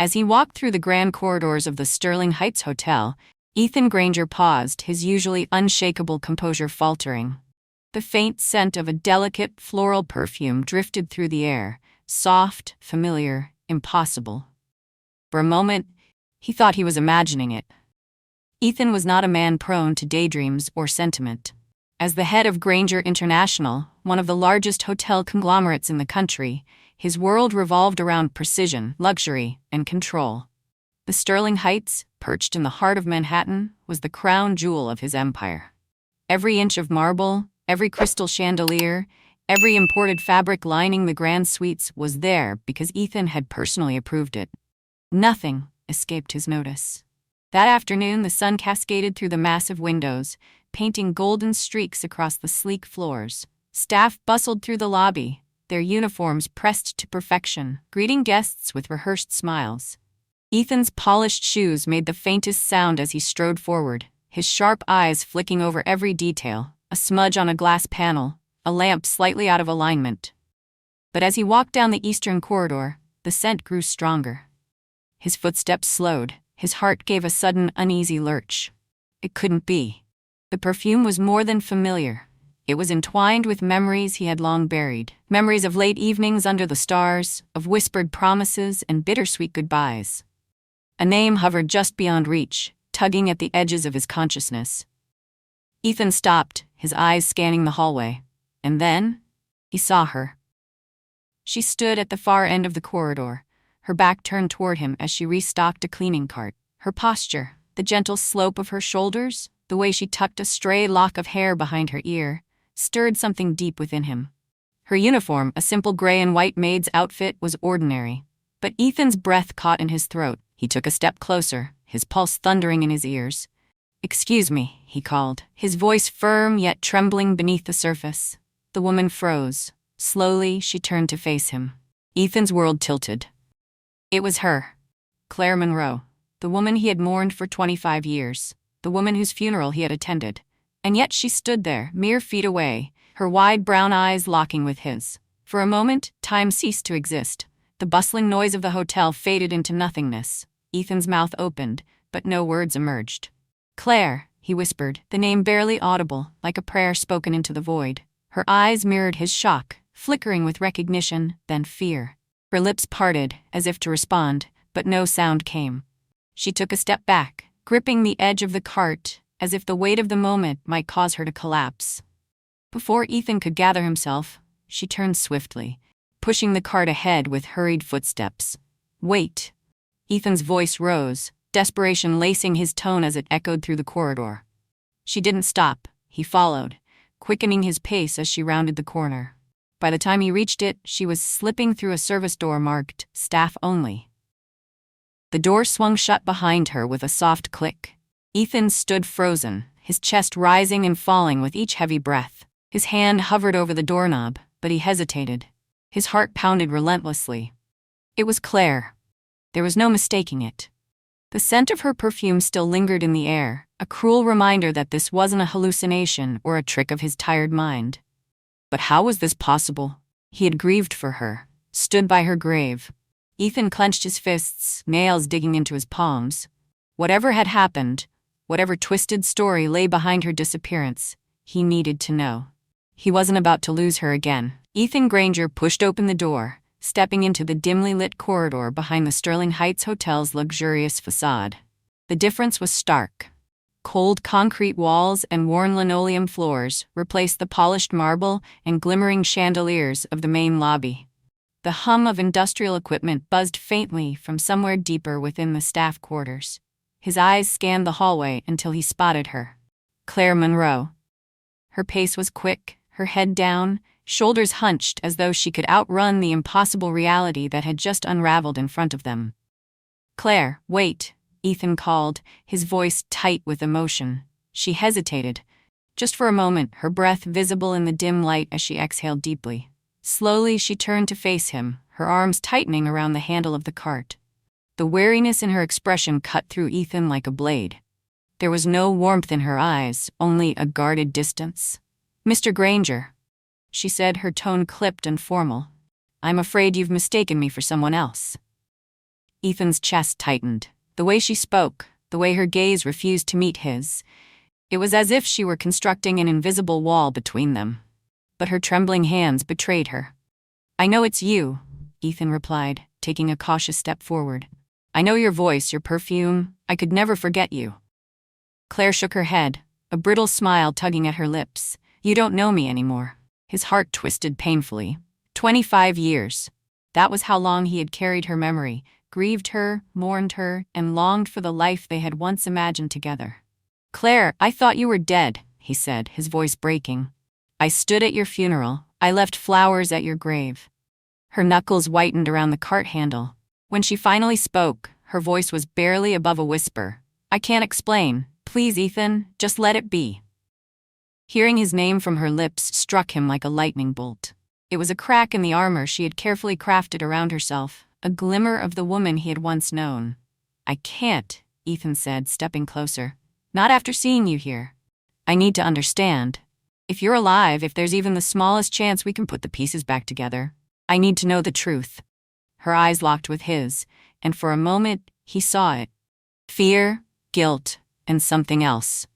As he walked through the grand corridors of the Sterling Heights Hotel, Ethan Granger paused, his usually unshakable composure faltering. The faint scent of a delicate floral perfume drifted through the air, soft, familiar, impossible. For a moment, he thought he was imagining it. Ethan was not a man prone to daydreams or sentiment. As the head of Granger International, one of the largest hotel conglomerates in the country, his world revolved around precision, luxury, and control. The Sterling Heights, perched in the heart of Manhattan, was the crown jewel of his empire. Every inch of marble, every crystal chandelier, every imported fabric lining the grand suites was there because Ethan had personally approved it. Nothing escaped his notice. That afternoon, the sun cascaded through the massive windows, painting golden streaks across the sleek floors. Staff bustled through the lobby, their uniforms pressed to perfection, greeting guests with rehearsed smiles. Ethan's polished shoes made the faintest sound as he strode forward, his sharp eyes flicking over every detail, a smudge on a glass panel, a lamp slightly out of alignment. But as he walked down the eastern corridor, the scent grew stronger. His footsteps slowed, his heart gave a sudden uneasy lurch. It couldn't be. The perfume was more than familiar. It was entwined with memories he had long buried, memories of late evenings under the stars, of whispered promises and bittersweet goodbyes. A name hovered just beyond reach, tugging at the edges of his consciousness. Ethan stopped, his eyes scanning the hallway, and then he saw her. She stood at the far end of the corridor, her back turned toward him as she restocked a cleaning cart. Her posture, the gentle slope of her shoulders, the way she tucked a stray lock of hair behind her ear, stirred something deep within him. Her uniform, a simple gray and white maid's outfit, was ordinary, but Ethan's breath caught in his throat. He took a step closer, his pulse thundering in his ears. "Excuse me," he called, his voice firm yet trembling beneath the surface. The woman froze. Slowly, she turned to face him. Ethan's world tilted. It was her. Claire Monroe, the woman he had mourned for 25 years, the woman whose funeral he had attended. And yet she stood there, mere feet away, her wide brown eyes locking with his. For a moment, time ceased to exist. The bustling noise of the hotel faded into nothingness. Ethan's mouth opened, but no words emerged. "Claire," he whispered, the name barely audible, like a prayer spoken into the void. Her eyes mirrored his shock, flickering with recognition, then fear. Her lips parted, as if to respond, but no sound came. She took a step back, gripping the edge of the cart, as if the weight of the moment might cause her to collapse. Before Ethan could gather himself, she turned swiftly, pushing the cart ahead with hurried footsteps. "Wait." Ethan's voice rose, desperation lacing his tone as it echoed through the corridor. She didn't stop. He followed, quickening his pace as she rounded the corner. By the time he reached it, she was slipping through a service door marked "Staff Only." The door swung shut behind her with a soft click. Ethan stood frozen, his chest rising and falling with each heavy breath. His hand hovered over the doorknob, but he hesitated. His heart pounded relentlessly. It was Claire. There was no mistaking it. The scent of her perfume still lingered in the air, a cruel reminder that this wasn't a hallucination or a trick of his tired mind. But how was this possible? He had grieved for her, stood by her grave. Ethan clenched his fists, nails digging into his palms. Whatever had happened, whatever twisted story lay behind her disappearance, he needed to know. He wasn't about to lose her again. Ethan Granger pushed open the door, stepping into the dimly lit corridor behind the Sterling Heights Hotel's luxurious facade. The difference was stark. Cold concrete walls and worn linoleum floors replaced the polished marble and glimmering chandeliers of the main lobby. The hum of industrial equipment buzzed faintly from somewhere deeper within the staff quarters. His eyes scanned the hallway until he spotted her. Claire Monroe. Her pace was quick, her head down, shoulders hunched as though she could outrun the impossible reality that had just unraveled in front of them. "Claire, wait," Ethan called, his voice tight with emotion. She hesitated. Just for a moment, her breath visible in the dim light as she exhaled deeply. Slowly, she turned to face him, her arms tightening around the handle of the cart. The wariness in her expression cut through Ethan like a blade. There was no warmth in her eyes, only a guarded distance. "Mr. Granger," she said, her tone clipped and formal. "I'm afraid you've mistaken me for someone else." Ethan's chest tightened. The way she spoke, the way her gaze refused to meet his. It was as if she were constructing an invisible wall between them. But her trembling hands betrayed her. "I know it's you," Ethan replied, taking a cautious step forward. "I know your voice, your perfume. I could never forget you." Claire shook her head, a brittle smile tugging at her lips. "You don't know me anymore." His heart twisted painfully. 25 years. That was how long he had carried her memory, grieved her, mourned her, and longed for the life they had once imagined together. "Claire, I thought you were dead," he said, his voice breaking. "I stood at your funeral. I left flowers at your grave." Her knuckles whitened around the cart handle. When she finally spoke, her voice was barely above a whisper. "I can't explain. Please, Ethan, just let it be." Hearing his name from her lips struck him like a lightning bolt. It was a crack in the armor she had carefully crafted around herself, a glimmer of the woman he had once known. "I can't," Ethan said, stepping closer. "Not after seeing you here. I need to understand. If you're alive, if there's even the smallest chance we can put the pieces back together, I need to know the truth." Her eyes locked with his, and for a moment, he saw it. Fear, guilt, and something else.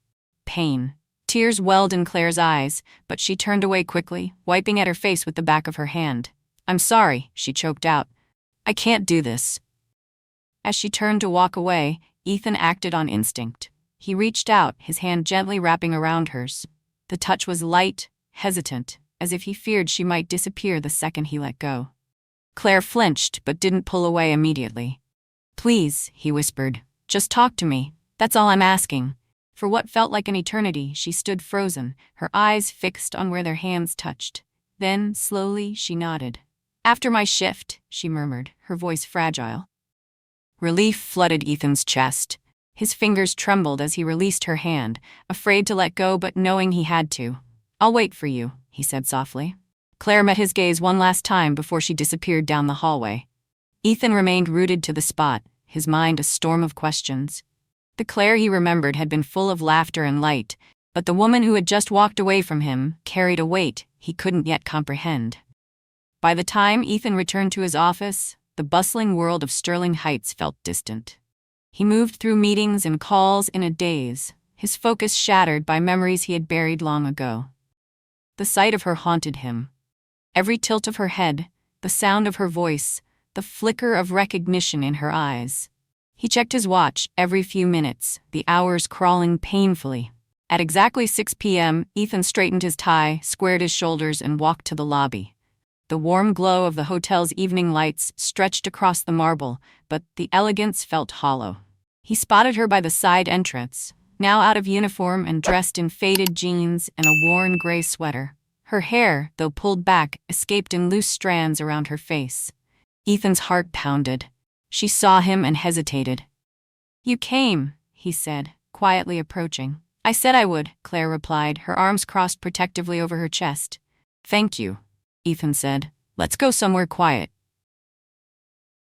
Pain. Tears welled in Claire's eyes, but she turned away quickly, wiping at her face with the back of her hand. "I'm sorry," she choked out. "I can't do this." As she turned to walk away, Ethan acted on instinct. He reached out, his hand gently wrapping around hers. The touch was light, hesitant, as if he feared she might disappear the second he let go. Claire flinched, but didn't pull away immediately. "Please," he whispered, "just talk to me. That's all I'm asking." For what felt like an eternity, she stood frozen, her eyes fixed on where their hands touched. Then, slowly, she nodded. "After my shift," she murmured, her voice fragile. Relief flooded Ethan's chest. His fingers trembled as he released her hand, afraid to let go but knowing he had to. "I'll wait for you," he said softly. Claire met his gaze one last time before she disappeared down the hallway. Ethan remained rooted to the spot, his mind a storm of questions. The Claire he remembered had been full of laughter and light, but the woman who had just walked away from him carried a weight he couldn't yet comprehend. By the time Ethan returned to his office, the bustling world of Sterling Heights felt distant. He moved through meetings and calls in a daze, his focus shattered by memories he had buried long ago. The sight of her haunted him. Every tilt of her head, the sound of her voice, the flicker of recognition in her eyes. He checked his watch every few minutes, the hours crawling painfully. At exactly 6 p.m., Ethan straightened his tie, squared his shoulders, and walked to the lobby. The warm glow of the hotel's evening lights stretched across the marble, but the elegance felt hollow. He spotted her by the side entrance, now out of uniform and dressed in faded jeans and a worn gray sweater. Her hair, though pulled back, escaped in loose strands around her face. Ethan's heart pounded. She saw him and hesitated. "You came," he said, quietly approaching. "I said I would," Claire replied, her arms crossed protectively over her chest. "Thank you," Ethan said. "Let's go somewhere quiet."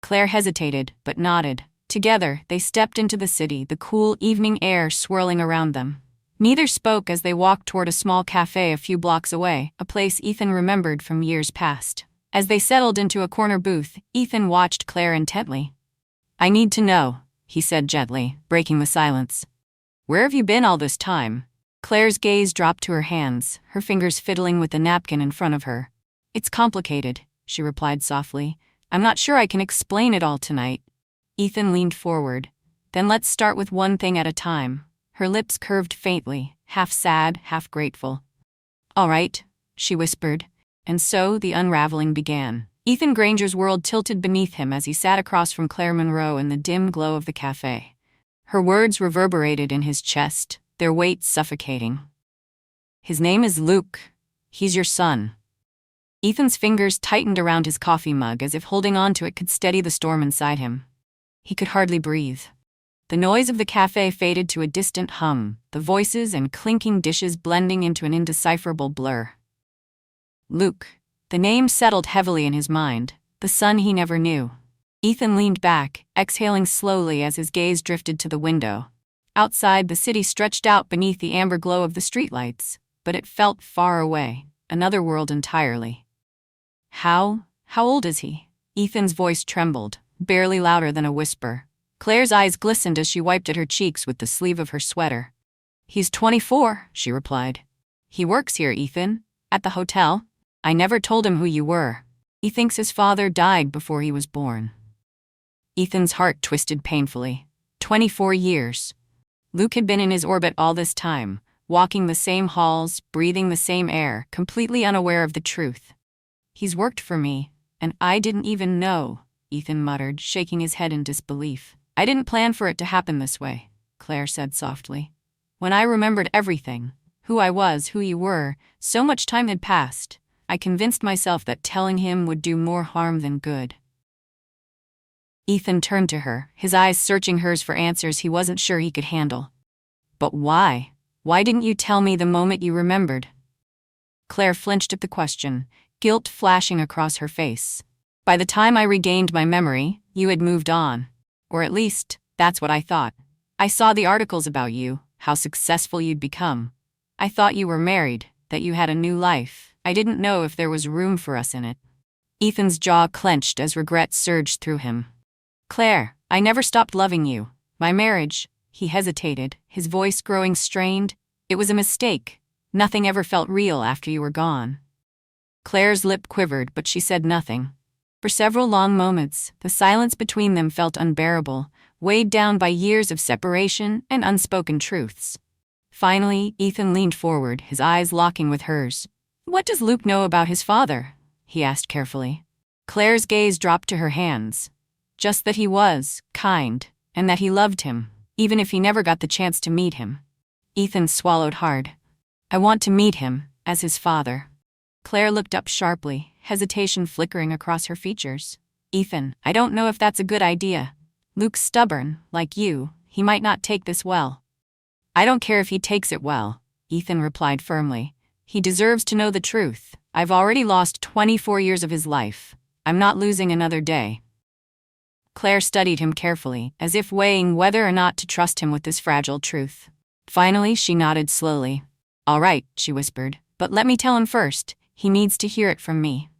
Claire hesitated, but nodded. Together, they stepped into the city, the cool evening air swirling around them. Neither spoke as they walked toward a small cafe a few blocks away, a place Ethan remembered from years past. As they settled into a corner booth, Ethan watched Claire intently. "I need to know," he said gently, breaking the silence. "Where have you been all this time?" Claire's gaze dropped to her hands, her fingers fiddling with the napkin in front of her. "It's complicated," she replied softly. "I'm not sure I can explain it all tonight." Ethan leaned forward. "Then let's start with one thing at a time." Her lips curved faintly, half sad, half grateful. "All right," she whispered. And so the unraveling began. Ethan Granger's world tilted beneath him as he sat across from Claire Monroe in the dim glow of the cafe. Her words reverberated in his chest, their weight suffocating. "His name is Luke. He's your son." Ethan's fingers tightened around his coffee mug as if holding on to it could steady the storm inside him. He could hardly breathe. The noise of the cafe faded to a distant hum, the voices and clinking dishes blending into an indecipherable blur. Luke. The name settled heavily in his mind, the son he never knew. Ethan leaned back, exhaling slowly as his gaze drifted to the window. Outside, the city stretched out beneath the amber glow of the streetlights, but it felt far away, another world entirely. How old is he?" Ethan's voice trembled. barely louder than a whisper. Claire's eyes glistened as she wiped at her cheeks with the sleeve of her sweater. "He's 24, she replied. "He works here, Ethan. At the hotel. I never told him who you were. He thinks his father died before he was born." Ethan's heart twisted painfully. 24 years. Luke had been in his orbit all this time, walking the same halls, breathing the same air, completely unaware of the truth. "He's worked for me, and I didn't even know," Ethan muttered, shaking his head in disbelief. "I didn't plan for it to happen this way," Claire said softly. "When I remembered everything, who I was, who you were, so much time had passed, I convinced myself that telling him would do more harm than good." Ethan turned to her, his eyes searching hers for answers he wasn't sure he could handle. "But why? Why didn't you tell me the moment you remembered?" Claire flinched at the question, guilt flashing across her face. "By the time I regained my memory, you had moved on. Or at least, that's what I thought. I saw the articles about you, how successful you'd become. I thought you were married, that you had a new life. I didn't know if there was room for us in it." Ethan's jaw clenched as regret surged through him. "Claire, I never stopped loving you. My marriage," he hesitated, his voice growing strained, "it was a mistake. Nothing ever felt real after you were gone." Claire's lip quivered, but she said nothing. For several long moments, the silence between them felt unbearable, weighed down by years of separation and unspoken truths. Finally, Ethan leaned forward, his eyes locking with hers. "What does Luke know about his father?" he asked carefully. Claire's gaze dropped to her hands. "Just that he was kind, and that he loved him, even if he never got the chance to meet him." Ethan swallowed hard. "I want to meet him, as his father." Claire looked up sharply, hesitation flickering across her features. "Ethan, I don't know if that's a good idea. Luke's stubborn, like you. He might not take this well." "I don't care if he takes it well," Ethan replied firmly. "He deserves to know the truth. I've already lost 24 years of his life. I'm not losing another day." Claire studied him carefully, as if weighing whether or not to trust him with this fragile truth. Finally, she nodded slowly. "All right," she whispered, "but let me tell him first. He needs to hear it from me."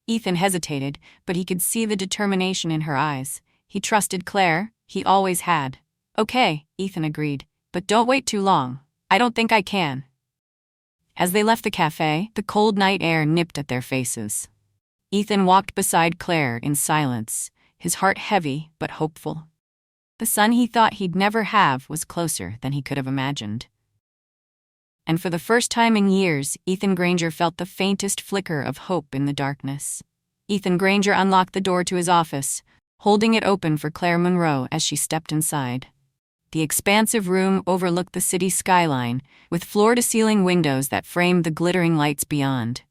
Ethan hesitated, but he could see the determination in her eyes. He trusted Claire, he always had. "Okay," Ethan agreed, "but don't wait too long. I don't think I can." As they left the cafe, the cold night air nipped at their faces. Ethan walked beside Claire in silence, his heart heavy but hopeful. The son he thought he'd never have was closer than he could have imagined. And for the first time in years, Ethan Granger felt the faintest flicker of hope in the darkness. Ethan Granger unlocked the door to his office, holding it open for Claire Monroe as she stepped inside. The expansive room overlooked the city skyline, with floor-to-ceiling windows that framed the glittering lights beyond.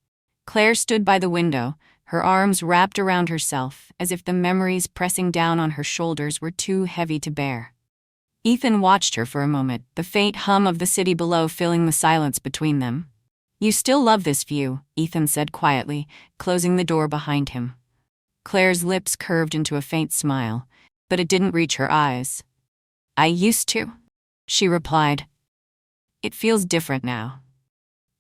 Claire stood by the window, her arms wrapped around herself, as if the memories pressing down on her shoulders were too heavy to bear. Ethan watched her for a moment, the faint hum of the city below filling the silence between them. "You still love this view," Ethan said quietly, closing the door behind him. Claire's lips curved into a faint smile, but it didn't reach her eyes. "I used to," she replied. "It feels different now."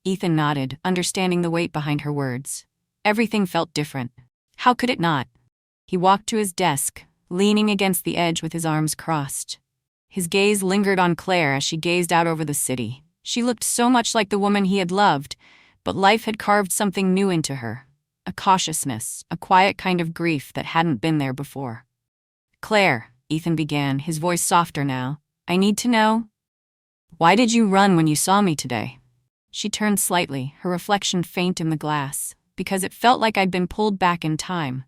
Ethan nodded, understanding the weight behind her words. Everything felt different. How could it not? He walked to his desk, leaning against the edge with his arms crossed. His gaze lingered on Claire as she gazed out over the city. She looked so much like the woman he had loved, but life had carved something new into her. A cautiousness, a quiet kind of grief that hadn't been there before. "Claire," Ethan began, his voice softer now, "I need to know. Why did you run when you saw me today?" She turned slightly, her reflection faint in the glass. "Because it felt like I'd been pulled back in time.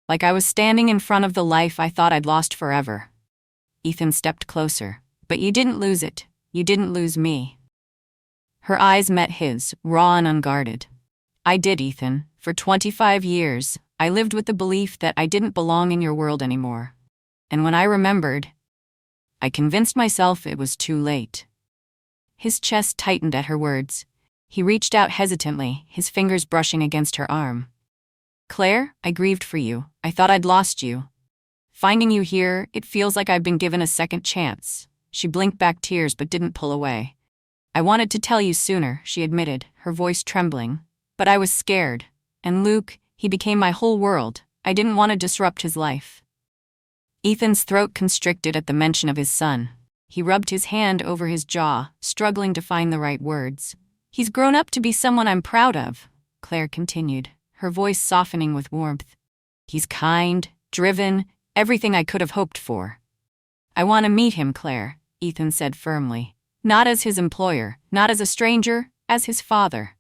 Like I was standing in front of the life I thought I'd lost forever." Ethan stepped closer. "But you didn't lose it. You didn't lose me." Her eyes met his, raw and unguarded. "I did, Ethan. For 25 years, I lived with the belief that I didn't belong in your world anymore. And when I remembered, I convinced myself it was too late." His chest tightened at her words. He reached out hesitantly, his fingers brushing against her arm. "Claire, I grieved for you. I thought I'd lost you. Finding you here, it feels like I've been given a second chance." She blinked back tears but didn't pull away. "I wanted to tell you sooner," she admitted, her voice trembling. "But I was scared. And Luke, he became my whole world. I didn't want to disrupt his life." Ethan's throat constricted at the mention of his son. He rubbed his hand over his jaw, struggling to find the right words. "He's grown up to be someone I'm proud of," Claire continued, her voice softening with warmth. "He's kind, driven, everything I could have hoped for." "I want to meet him, Claire," Ethan said firmly. "Not as his employer, not as a stranger, as his father."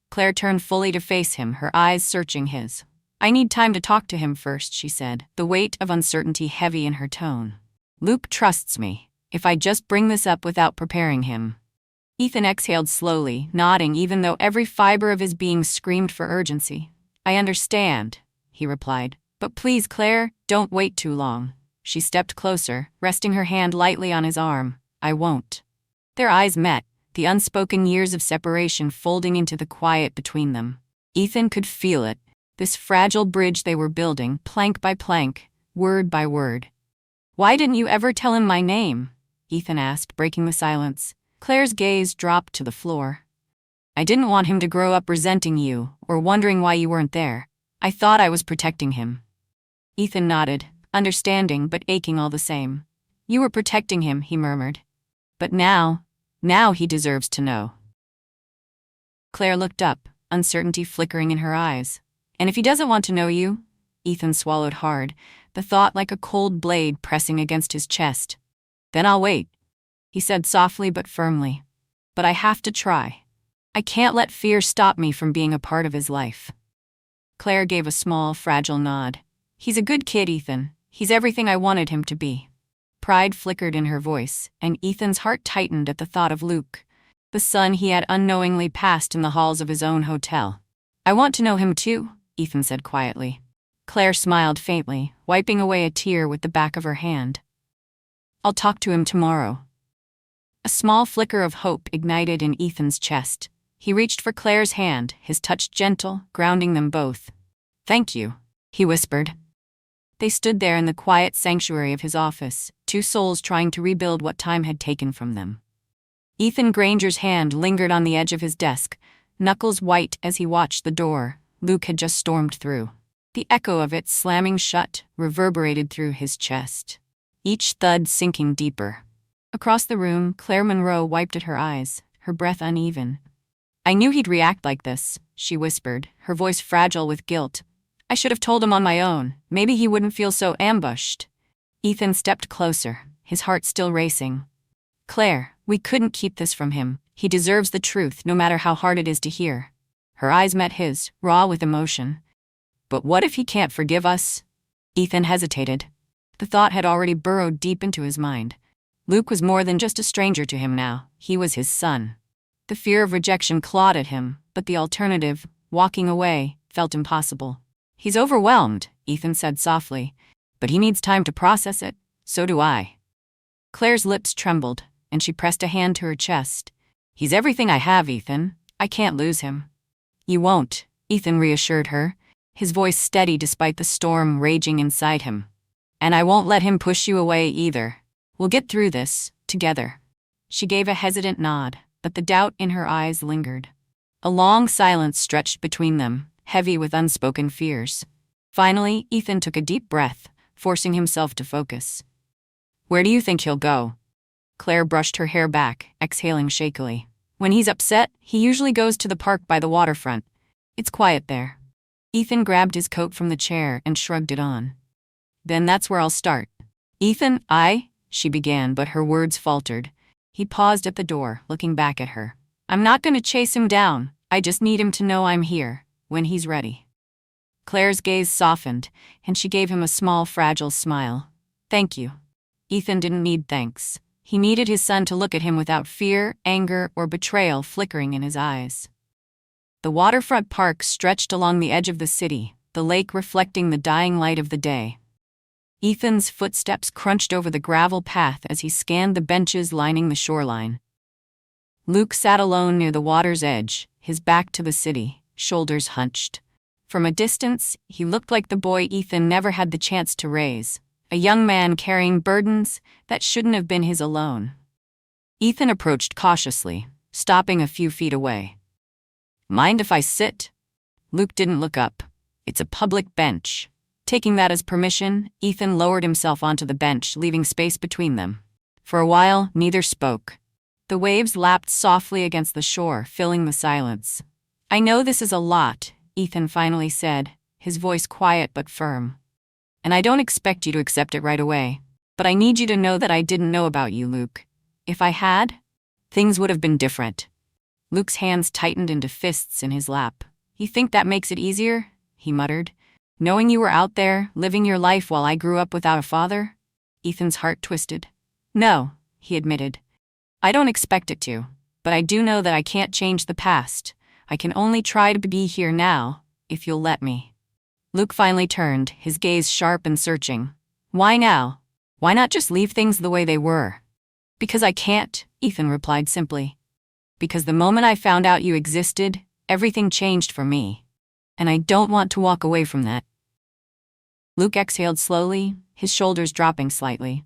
Claire turned fully to face him, her eyes searching his. "I need time to talk to him first," she said, the weight of uncertainty heavy in her tone. "Luke trusts me. If I just bring this up without preparing him." Ethan exhaled slowly, nodding even though every fiber of his being screamed for urgency. "I understand," he replied. "But please, Claire, don't wait too long." She stepped closer, resting her hand lightly on his arm. "I won't." Their eyes met, the unspoken years of separation folding into the quiet between them. Ethan could feel it, this fragile bridge they were building, plank by plank, word by word. "Why didn't you ever tell him my name?" Ethan asked, breaking the silence. Claire's gaze dropped to the floor. "I didn't want him to grow up resenting you, or wondering why you weren't there. I thought I was protecting him." Ethan nodded, understanding but aching all the same. "You were protecting him," he murmured. "But now he deserves to know." Claire looked up, uncertainty flickering in her eyes. "And if he doesn't want to know you?" Ethan swallowed hard, the thought like a cold blade pressing against his chest. "Then I'll wait," he said softly but firmly. "But I have to try. I can't let fear stop me from being a part of his life." Claire gave a small, fragile nod. "He's a good kid, Ethan. He's everything I wanted him to be." Pride flickered in her voice, and Ethan's heart tightened at the thought of Luke, the son he had unknowingly passed in the halls of his own hotel. "I want to know him too," Ethan said quietly. Claire smiled faintly, wiping away a tear with the back of her hand. "I'll talk to him tomorrow." A small flicker of hope ignited in Ethan's chest. He reached for Claire's hand, his touch gentle, grounding them both. "Thank you," he whispered. They stood there in the quiet sanctuary of his office, two souls trying to rebuild what time had taken from them. Ethan Granger's hand lingered on the edge of his desk, knuckles white as he watched the door Luke had just stormed through. The echo of it slamming shut reverberated through his chest, each thud sinking deeper. Across the room, Claire Monroe wiped at her eyes, her breath uneven. "I knew he'd react like this," she whispered, her voice fragile with guilt. "I should have told him on my own. Maybe he wouldn't feel so ambushed." Ethan stepped closer, his heart still racing. "Claire, we couldn't keep this from him. He deserves the truth, no matter how hard it is to hear." Her eyes met his, raw with emotion. "But what if he can't forgive us?" Ethan hesitated. The thought had already burrowed deep into his mind. Luke was more than just a stranger to him now. He was his son. The fear of rejection clawed at him, but the alternative, walking away, felt impossible. "He's overwhelmed," Ethan said softly. "But he needs time to process it. So do I." Claire's lips trembled, and she pressed a hand to her chest. "He's everything I have, Ethan. I can't lose him." "You won't," Ethan reassured her, his voice steady despite the storm raging inside him. "And I won't let him push you away either. We'll get through this, together." She gave a hesitant nod, but the doubt in her eyes lingered. A long silence stretched between them, heavy with unspoken fears. Finally, Ethan took a deep breath, forcing himself to focus. "Where do you think he'll go?" Claire brushed her hair back, exhaling shakily. "When he's upset, he usually goes to the park by the waterfront. It's quiet there." Ethan grabbed his coat from the chair and shrugged it on. "Then that's where I'll start." "Ethan, she began, but her words faltered. He paused at the door, looking back at her. "I'm not going to chase him down. I just need him to know I'm here, when he's ready." Claire's gaze softened, and she gave him a small, fragile smile. "Thank you." Ethan didn't need thanks. He needed his son to look at him without fear, anger, or betrayal flickering in his eyes. The waterfront park stretched along the edge of the city, the lake reflecting the dying light of the day. Ethan's footsteps crunched over the gravel path as he scanned the benches lining the shoreline. Luke sat alone near the water's edge, his back to the city, shoulders hunched. From a distance, he looked like the boy Ethan never had the chance to raise, a young man carrying burdens that shouldn't have been his alone. Ethan approached cautiously, stopping a few feet away. "Mind if I sit?" Luke didn't look up. "It's a public bench. Taking that as permission, Ethan lowered himself onto the bench, leaving space between them. For a while, neither spoke. The waves lapped softly against the shore, filling the silence. "I know this is a lot," Ethan finally said, his voice quiet but firm. "And I don't expect you to accept it right away. But I need you to know that I didn't know about you, Luke. If I had, things would have been different." Luke's hands tightened into fists in his lap. "You think that makes it easier?" he muttered. "Knowing you were out there, living your life while I grew up without a father?" Ethan's heart twisted. "No," he admitted. "I don't expect it to, but I do know that I can't change the past. I can only try to be here now, if you'll let me." Luke finally turned, his gaze sharp and searching. "Why now? Why not just leave things the way they were?" "Because I can't," Ethan replied simply. "Because the moment I found out you existed, everything changed for me. And I don't want to walk away from that." Luke exhaled slowly, his shoulders dropping slightly.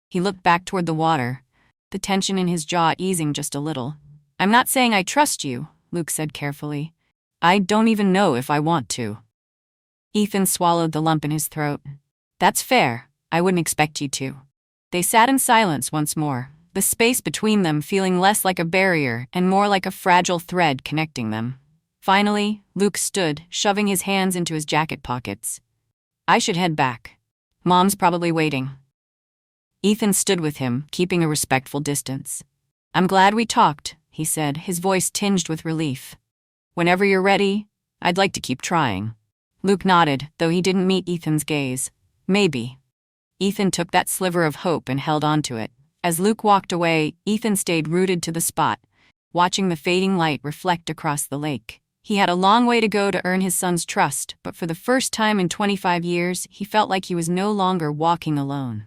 He looked back toward the water, the tension in his jaw easing just a little. "I'm not saying I trust you," Luke said carefully. "I don't even know if I want to." Ethan swallowed the lump in his throat. "That's fair. I wouldn't expect you to." They sat in silence once more, the space between them feeling less like a barrier and more like a fragile thread connecting them. Finally, Luke stood, shoving his hands into his jacket pockets. "I should head back. Mom's probably waiting." Ethan stood with him, keeping a respectful distance. "I'm glad we talked," he said, his voice tinged with relief. "Whenever you're ready, I'd like to keep trying." Luke nodded, though he didn't meet Ethan's gaze. "Maybe." Ethan took that sliver of hope and held on to it. As Luke walked away, Ethan stayed rooted to the spot, watching the fading light reflect across the lake. He had a long way to go to earn his son's trust, but for the first time in 25 years, he felt like he was no longer walking alone.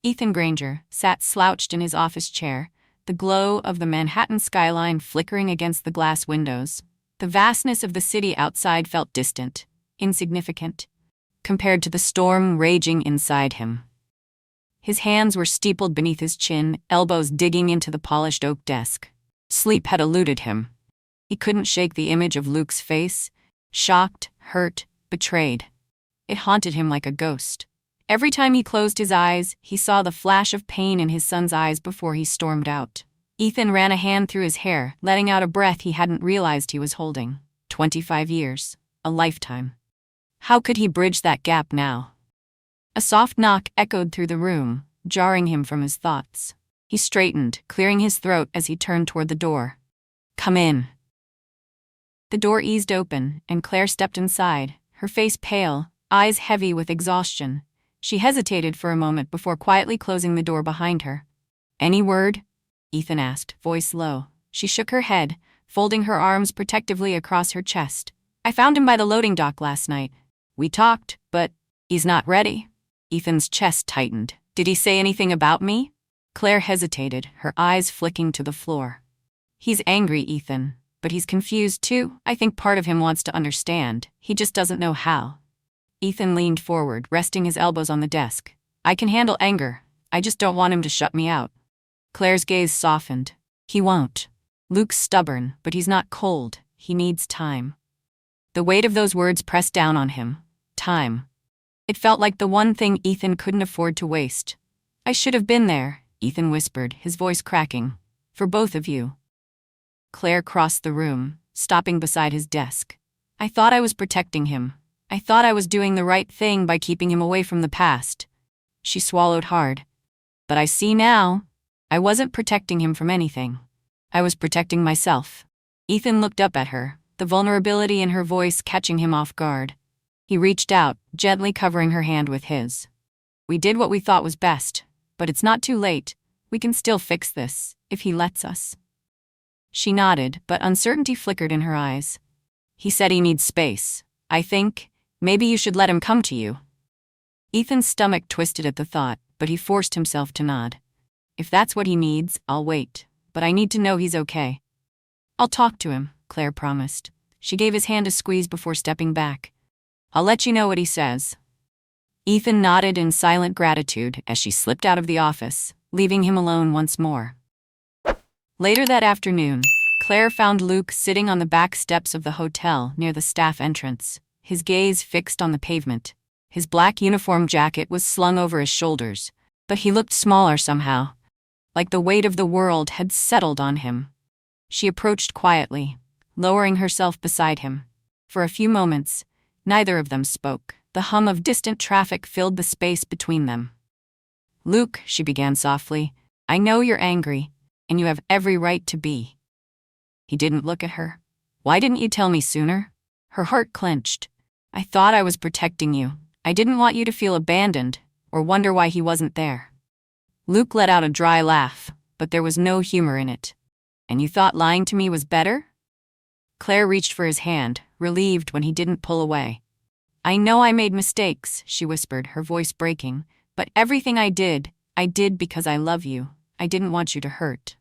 Ethan Granger sat slouched in his office chair, the glow of the Manhattan skyline flickering against the glass windows. The vastness of the city outside felt distant, insignificant, compared to the storm raging inside him. His hands were steepled beneath his chin, elbows digging into the polished oak desk. Sleep had eluded him. He couldn't shake the image of Luke's face, shocked, hurt, betrayed. It haunted him like a ghost. Every time he closed his eyes, he saw the flash of pain in his son's eyes before he stormed out. Ethan ran a hand through his hair, letting out a breath he hadn't realized he was holding. 25 years. A lifetime. How could he bridge that gap now? A soft knock echoed through the room, jarring him from his thoughts. He straightened, clearing his throat as he turned toward the door. "Come in." The door eased open, and Claire stepped inside, her face pale, eyes heavy with exhaustion. She hesitated for a moment before quietly closing the door behind her. "Any word?" Ethan asked, voice low. She shook her head, folding her arms protectively across her chest. "I found him by the loading dock last night. We talked, but he's not ready." Ethan's chest tightened. "Did he say anything about me?" Claire hesitated, her eyes flicking to the floor. "He's angry, Ethan, but he's confused too. I think part of him wants to understand. He just doesn't know how." Ethan leaned forward, resting his elbows on the desk. "I can handle anger. I just don't want him to shut me out." Claire's gaze softened. "He won't. Luke's stubborn, but he's not cold. He needs time." The weight of those words pressed down on him. Time. It felt like the one thing Ethan couldn't afford to waste. "I should have been there," Ethan whispered, his voice cracking. "For both of you." Claire crossed the room, stopping beside his desk. "I thought I was protecting him. I thought I was doing the right thing by keeping him away from the past." She swallowed hard. "But I see now. I wasn't protecting him from anything. I was protecting myself." Ethan looked up at her, the vulnerability in her voice catching him off guard. He reached out, gently covering her hand with his. "We did what we thought was best, but it's not too late. We can still fix this, if he lets us." She nodded, but uncertainty flickered in her eyes. "He said he needs space. I think, maybe you should let him come to you." Ethan's stomach twisted at the thought, but he forced himself to nod. "If that's what he needs, I'll wait, but I need to know he's okay." "I'll talk to him," Claire promised. She gave his hand a squeeze before stepping back. "I'll let you know what he says." Ethan nodded in silent gratitude as she slipped out of the office, leaving him alone once more. Later that afternoon, Claire found Luke sitting on the back steps of the hotel near the staff entrance. his gaze fixed on the pavement. His black uniform jacket was slung over his shoulders, but he looked smaller somehow, like the weight of the world had settled on him. She approached quietly, lowering herself beside him. For a few moments, neither of them spoke. The hum of distant traffic filled the space between them. "Luke," she began softly, "I know you're angry, and you have every right to be." He didn't look at her. "Why didn't you tell me sooner?" Her heart clenched. "I thought I was protecting you. I didn't want you to feel abandoned, or wonder why he wasn't there." Luke let out a dry laugh, but there was no humor in it. "And you thought lying to me was better?" Claire reached for his hand, relieved when he didn't pull away. "I know I made mistakes," she whispered, her voice breaking, "but everything I did because I love you. I didn't want you to hurt."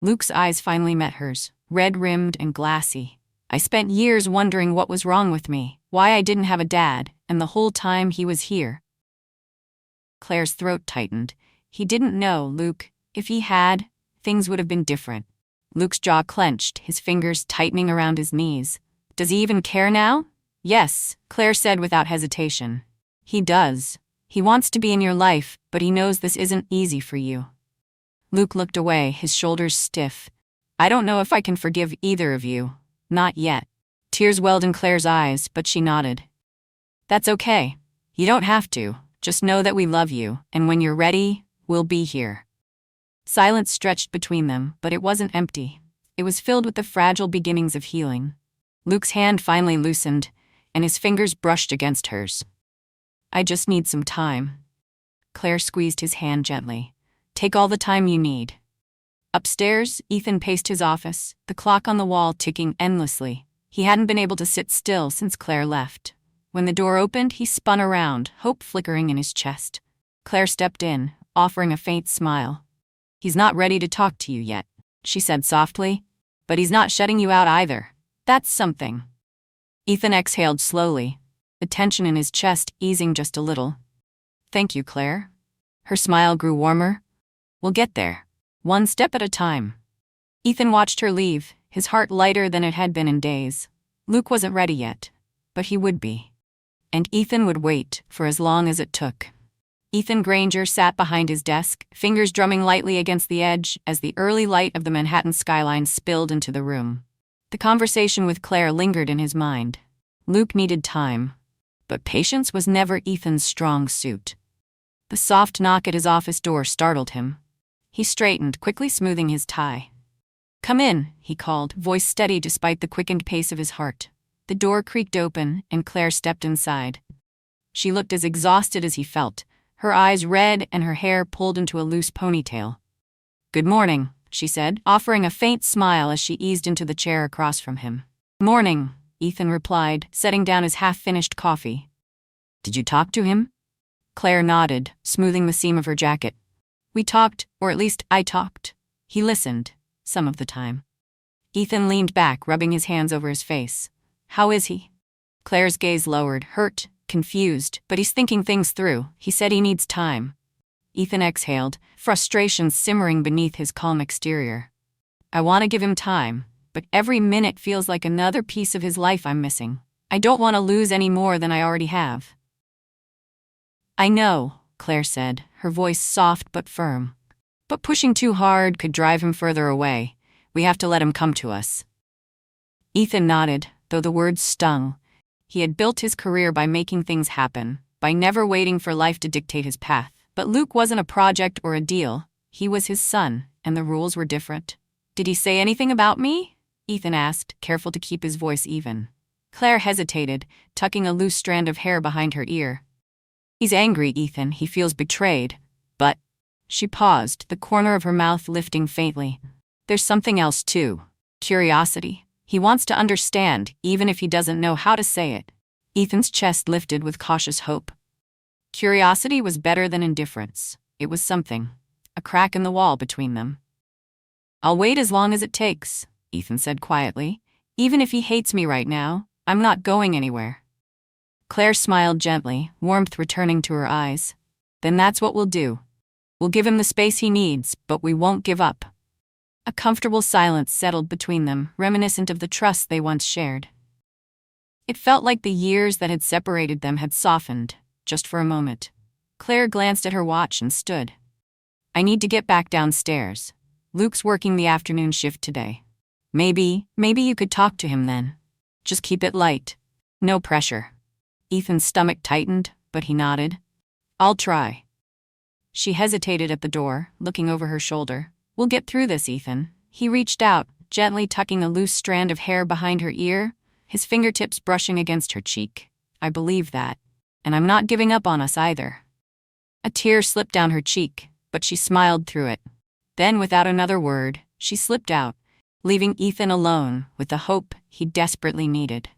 Luke's eyes finally met hers, red-rimmed and glassy. "I spent years wondering what was wrong with me, why I didn't have a dad, and the whole time he was here." Claire's throat tightened. "He didn't know, Luke. If he had, things would have been different." Luke's jaw clenched, his fingers tightening around his knees. "Does he even care now?" "Yes," Claire said without hesitation. "He does. He wants to be in your life, but he knows this isn't easy for you." Luke looked away, his shoulders stiff. "I don't know if I can forgive either of you. Not yet." Tears welled in Claire's eyes, but she nodded. "That's okay. You don't have to. Just know that we love you, and when you're ready, we'll be here." Silence stretched between them, but it wasn't empty. It was filled with the fragile beginnings of healing. Luke's hand finally loosened, and his fingers brushed against hers. "I just need some time." Claire squeezed his hand gently. "Take all the time you need." Upstairs, Ethan paced his office, the clock on the wall ticking endlessly. He hadn't been able to sit still since Claire left. When the door opened, he spun around, hope flickering in his chest. Claire stepped in, offering a faint smile. "He's not ready to talk to you yet," she said softly. "But he's not shutting you out either. That's something." Ethan exhaled slowly, the tension in his chest easing just a little. "Thank you, Claire." Her smile grew warmer. "We'll get there, one step at a time." Ethan watched her leave, his heart lighter than it had been in days. Luke wasn't ready yet, but he would be. And Ethan would wait for as long as it took. Ethan Granger sat behind his desk, fingers drumming lightly against the edge as the early light of the Manhattan skyline spilled into the room. The conversation with Claire lingered in his mind. Luke needed time, but patience was never Ethan's strong suit. The soft knock at his office door startled him. He straightened, quickly smoothing his tie. "Come in," he called, voice steady despite the quickened pace of his heart. The door creaked open, and Claire stepped inside. She looked as exhausted as he felt, her eyes red and her hair pulled into a loose ponytail. "Good morning," she said, offering a faint smile as she eased into the chair across from him. "Morning," Ethan replied, setting down his half-finished coffee. "Did you talk to him?" Claire nodded, smoothing the seam of her jacket. "We talked, or at least I talked. He listened, some of the time." Ethan leaned back, rubbing his hands over his face. "How is he?" Claire's gaze lowered, hurt, confused, but he's thinking things through. He said he needs time. Ethan exhaled, frustration simmering beneath his calm exterior. "I want to give him time, but every minute feels like another piece of his life I'm missing. I don't want to lose any more than I already have." "I know," Claire said, her voice soft but firm. "But pushing too hard could drive him further away. We have to let him come to us." Ethan nodded, though the words stung. He had built his career by making things happen, by never waiting for life to dictate his path. But Luke wasn't a project or a deal. He was his son, and the rules were different. "Did he say anything about me?" Ethan asked, careful to keep his voice even. Claire hesitated, tucking a loose strand of hair behind her ear. "He's angry, Ethan. He feels betrayed. But—" She paused, the corner of her mouth lifting faintly. "There's something else too. Curiosity. He wants to understand, even if he doesn't know how to say it." Ethan's chest lifted with cautious hope. Curiosity was better than indifference. It was something. A crack in the wall between them. "I'll wait as long as it takes," Ethan said quietly. "Even if he hates me right now, I'm not going anywhere." Claire smiled gently, warmth returning to her eyes. "Then that's what we'll do. We'll give him the space he needs, but we won't give up." A comfortable silence settled between them, reminiscent of the trust they once shared. It felt like the years that had separated them had softened, just for a moment. Claire glanced at her watch and stood. I need to get back downstairs. Luke's working the afternoon shift today. Maybe you could talk to him then. Just keep it light. No pressure. Ethan's stomach tightened, but he nodded. I'll try. She hesitated at the door, looking over her shoulder. We'll get through this, Ethan. He reached out, gently tucking a loose strand of hair behind her ear, his fingertips brushing against her cheek. I believe that. And I'm not giving up on us either. A tear slipped down her cheek, but she smiled through it. Then, without another word, she slipped out, leaving Ethan alone with the hope he desperately needed.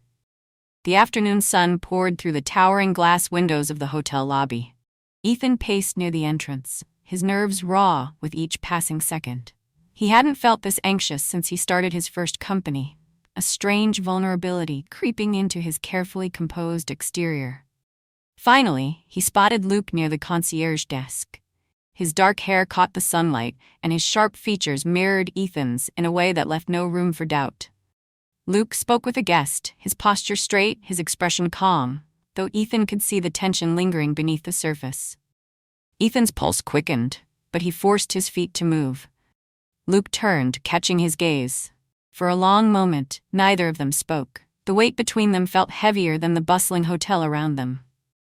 The afternoon sun poured through the towering glass windows of the hotel lobby. Ethan paced near the entrance, his nerves raw with each passing second. He hadn't felt this anxious since he started his first company, a strange vulnerability creeping into his carefully composed exterior. Finally, he spotted Luke near the concierge desk. His dark hair caught the sunlight, and his sharp features mirrored Ethan's in a way that left no room for doubt. Luke spoke with a guest, his posture straight, his expression calm, though Ethan could see the tension lingering beneath the surface. Ethan's pulse quickened, but he forced his feet to move. Luke turned, catching his gaze. For a long moment, neither of them spoke. The weight between them felt heavier than the bustling hotel around them.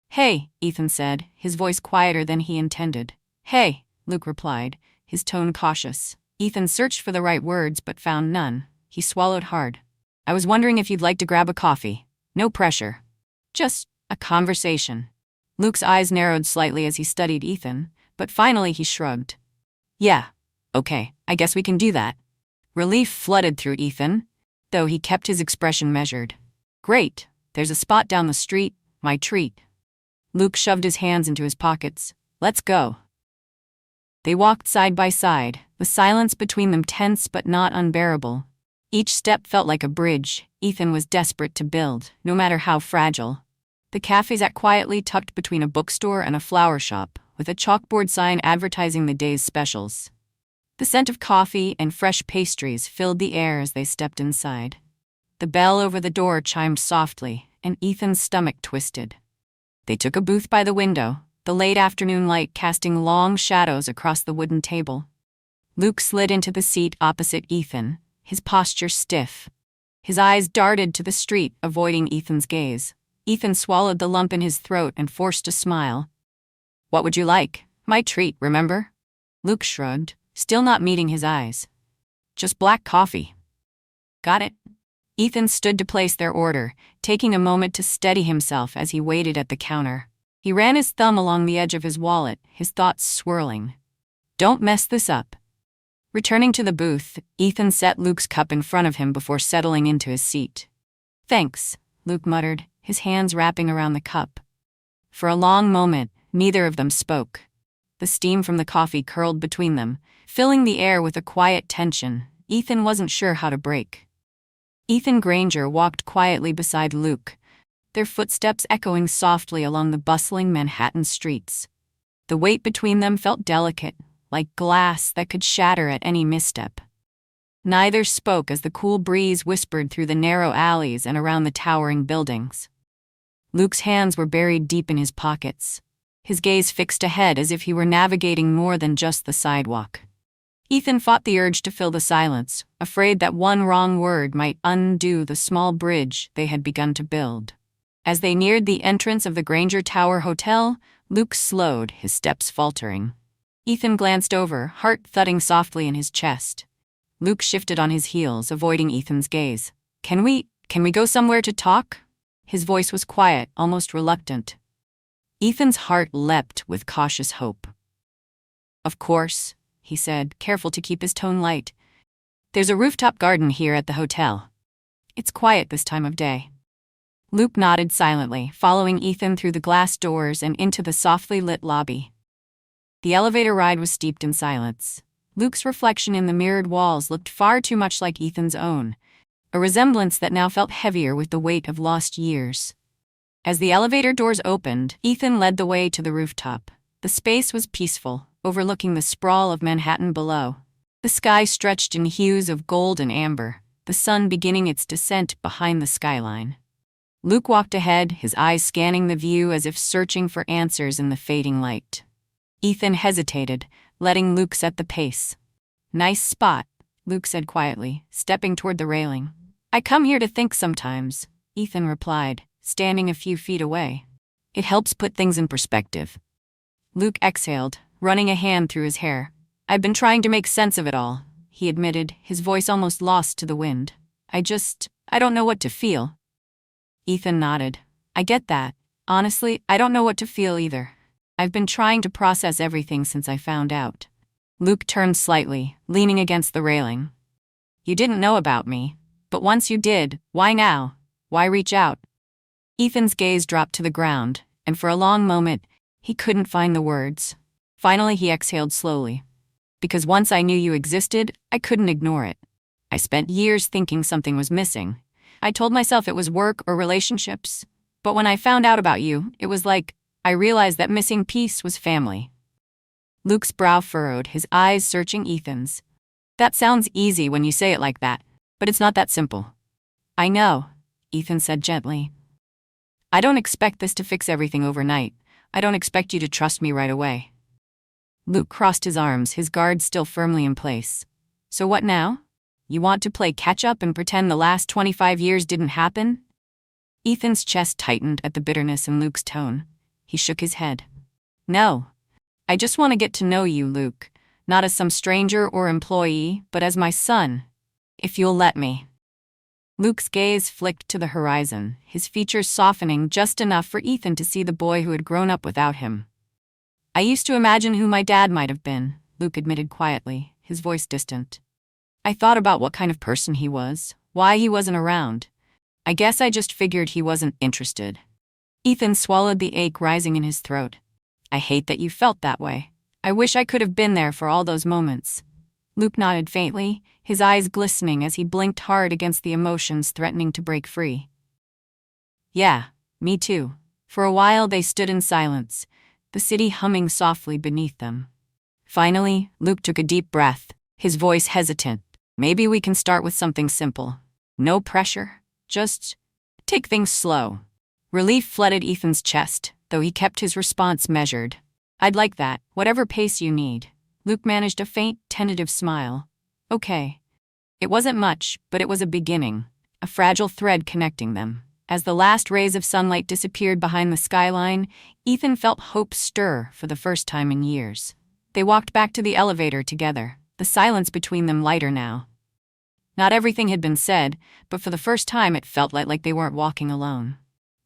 Hey, Ethan said, his voice quieter than he intended. Hey, Luke replied, his tone cautious. Ethan searched for the right words but found none. He swallowed hard. I was wondering if you'd like to grab a coffee. No pressure. Just a conversation. Luke's eyes narrowed slightly as he studied Ethan, but finally he shrugged. Yeah, okay, I guess we can do that. Relief flooded through Ethan, though he kept his expression measured. Great, there's a spot down the street, my treat. Luke shoved his hands into his pockets. Let's go. They walked side by side, the silence between them tense but not unbearable. Each step felt like a bridge Ethan was desperate to build, no matter how fragile. The cafe sat quietly tucked between a bookstore and a flower shop, with a chalkboard sign advertising the day's specials. The scent of coffee and fresh pastries filled the air as they stepped inside. The bell over the door chimed softly, and Ethan's stomach twisted. They took a booth by the window, the late afternoon light casting long shadows across the wooden table. Luke slid into the seat opposite Ethan, his posture stiff. His eyes darted to the street, avoiding Ethan's gaze. Ethan swallowed the lump in his throat and forced a smile. What would you like? My treat, remember? Luke shrugged, still not meeting his eyes. Just black coffee. Got it? Ethan stood to place their order, taking a moment to steady himself as he waited at the counter. He ran his thumb along the edge of his wallet, his thoughts swirling. Don't mess this up. Returning to the booth, Ethan set Luke's cup in front of him before settling into his seat. Thanks, Luke muttered, his hands wrapping around the cup. For a long moment, neither of them spoke. The steam from the coffee curled between them, filling the air with a quiet tension Ethan wasn't sure how to break. Ethan Granger walked quietly beside Luke, their footsteps echoing softly along the bustling Manhattan streets. The weight between them felt delicate, like glass that could shatter at any misstep. Neither spoke as the cool breeze whispered through the narrow alleys and around the towering buildings. Luke's hands were buried deep in his pockets, his gaze fixed ahead as if he were navigating more than just the sidewalk. Ethan fought the urge to fill the silence, afraid that one wrong word might undo the small bridge they had begun to build. As they neared the entrance of the Granger Tower Hotel, Luke slowed, his steps faltering. Ethan glanced over, heart thudding softly in his chest. Luke shifted on his heels, avoiding Ethan's gaze. Can we go somewhere to talk? His voice was quiet, almost reluctant. Ethan's heart leapt with cautious hope. Of course, he said, careful to keep his tone light. There's a rooftop garden here at the hotel. It's quiet this time of day. Luke nodded silently, following Ethan through the glass doors and into the softly lit lobby. The elevator ride was steeped in silence. Luke's reflection in the mirrored walls looked far too much like Ethan's own, a resemblance that now felt heavier with the weight of lost years. As the elevator doors opened, Ethan led the way to the rooftop. The space was peaceful, overlooking the sprawl of Manhattan below. The sky stretched in hues of gold and amber, the sun beginning its descent behind the skyline. Luke walked ahead, his eyes scanning the view as if searching for answers in the fading light. Ethan hesitated, letting Luke set the pace. "Nice spot," Luke said quietly, stepping toward the railing. "I come here to think sometimes," Ethan replied, standing a few feet away. "It helps put things in perspective." Luke exhaled, running a hand through his hair. "I've been trying to make sense of it all," he admitted, his voice almost lost to the wind. I don't know what to feel." Ethan nodded. "I get that. Honestly, I don't know what to feel either. I've been trying to process everything since I found out." Luke turned slightly, leaning against the railing. "You didn't know about me, but once you did, why now? Why reach out?" Ethan's gaze dropped to the ground, and for a long moment, he couldn't find the words. Finally, he exhaled slowly. "Because once I knew you existed, I couldn't ignore it. I spent years thinking something was missing. I told myself it was work or relationships. But when I found out about you, it was like I realized that missing piece was family." Luke's brow furrowed, his eyes searching Ethan's. "That sounds easy when you say it like that, but it's not that simple." "I know," Ethan said gently. "I don't expect this to fix everything overnight. I don't expect you to trust me right away." Luke crossed his arms, his guard still firmly in place. "So what now? You want to play catch-up and pretend the last 25 years didn't happen?" Ethan's chest tightened at the bitterness in Luke's tone. He shook his head. "No. I just want to get to know you, Luke. Not as some stranger or employee, but as my son. If you'll let me." Luke's gaze flicked to the horizon, his features softening just enough for Ethan to see the boy who had grown up without him. "I used to imagine who my dad might have been," Luke admitted quietly, his voice distant. "I thought about what kind of person he was, why he wasn't around. I guess I just figured he wasn't interested." Ethan swallowed the ache rising in his throat. "I hate that you felt that way. I wish I could have been there for all those moments." Luke nodded faintly, his eyes glistening as he blinked hard against the emotions threatening to break free. "Yeah, me too." For a while they stood in silence, the city humming softly beneath them. Finally, Luke took a deep breath, his voice hesitant. "Maybe we can start with something simple. No pressure, just take things slow." Relief flooded Ethan's chest, though he kept his response measured. "I'd like that, whatever pace you need." Luke managed a faint, tentative smile. "Okay." It wasn't much, but it was a beginning, a fragile thread connecting them. As the last rays of sunlight disappeared behind the skyline, Ethan felt hope stir for the first time in years. They walked back to the elevator together, the silence between them lighter now. Not everything had been said, but for the first time it felt like they weren't walking alone.